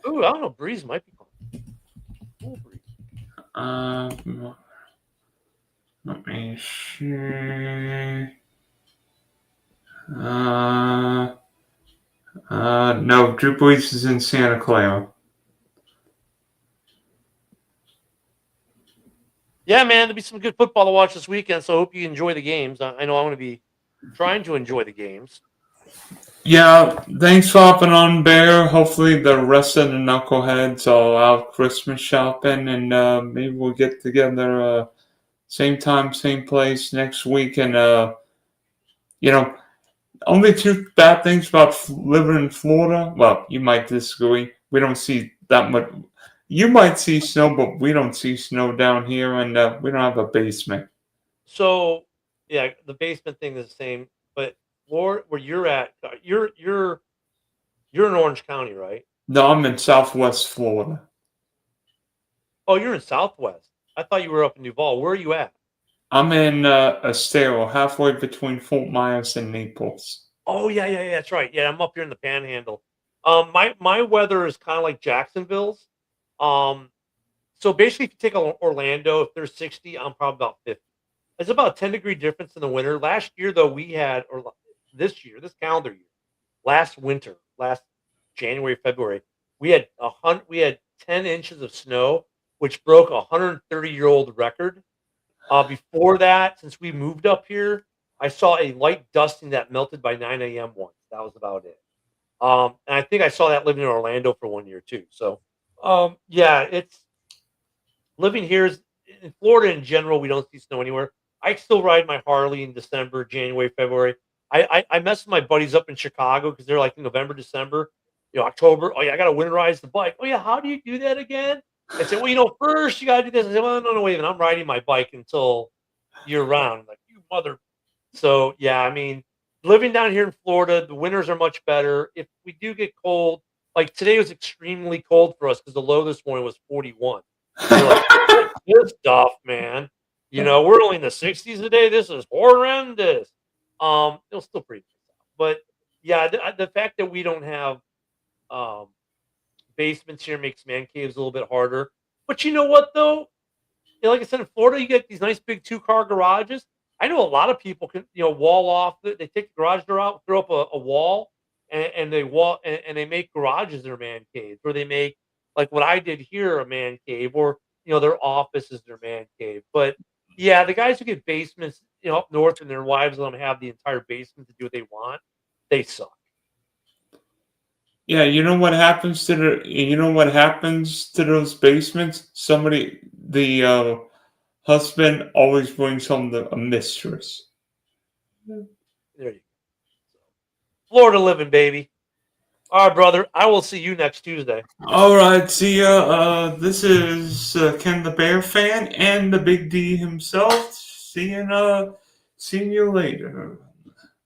Ooh, I don't know. Brees might be calling. Cool Brees. Let me see. No, Drew Brees is in Santa Clara. Yeah, man, there'll be some good football to watch this weekend, so I hope you enjoy the games. I know I'm going to be trying to enjoy the games. Yeah, thanks for hopping on, Bear. Hopefully the rest of the knuckleheads are out Christmas shopping, and maybe we'll get together same time, same place next week. And, Only two bad things about living in Florida. Well, you might disagree. We don't see that much. You might see snow, but we don't see snow down here, and we don't have a basement. So yeah, the basement thing is the same, but Florida, where you're at, you're in Orange County, right? No, I'm in Southwest Florida. Oh, you're in Southwest. I thought you were up in Duval. Where are you at? I'm in Estero, halfway between Fort Myers and Naples. Oh yeah, that's right. Yeah, I'm up here in the Panhandle. My weather is kind of like Jacksonville's. Um, so basically, if you take Orlando, if there's 60, I'm probably about 50. It's about a 10-degree difference in the winter. Last year, though, this year, this calendar year, last winter, last January, February, we had 10 inches of snow, which broke a 130-year-old record. Before that, since we moved up here, I saw a light dusting that melted by 9 a.m. once. That was about it. And I think I saw that living in Orlando for 1 year too. So, yeah, it's living here is in Florida in general. We don't see snow anywhere. I still ride my Harley in December, January, February. I mess with my buddies up in Chicago because they're like in November, December, October. Oh yeah, I got to winterize the bike. Oh yeah, how do you do that again? I said, well, first you got to do this. I said, well, no, wait a minute. I'm riding my bike until year round. Like, you mother. So, yeah, I mean, living down here in Florida, the winters are much better. If we do get cold, like today was extremely cold for us because the low this morning was 41. We're like, "What's this stuff, man? We're only in the 60s today. This is horrendous." It was still pretty nice out. But yeah, the fact that we don't have um basements here makes man caves a little bit harder. But you know what though? Like I said, in Florida, you get these nice big 2-car garages. I know a lot of people can, wall off. They take the garage door out, throw up a wall, and and they make garages their man caves, or they make like what I did here a man cave, or their office is their man cave. But yeah, the guys who get basements, up north, and their wives let them have the entire basement to do what they want, they suck. Yeah, you know what happens to those basements? The husband always brings home a mistress. There you go. Florida living, baby. All right, brother. I will see you next Tuesday. All right, see ya. This is Ken the Bear fan and the Big D himself. Seeing you later.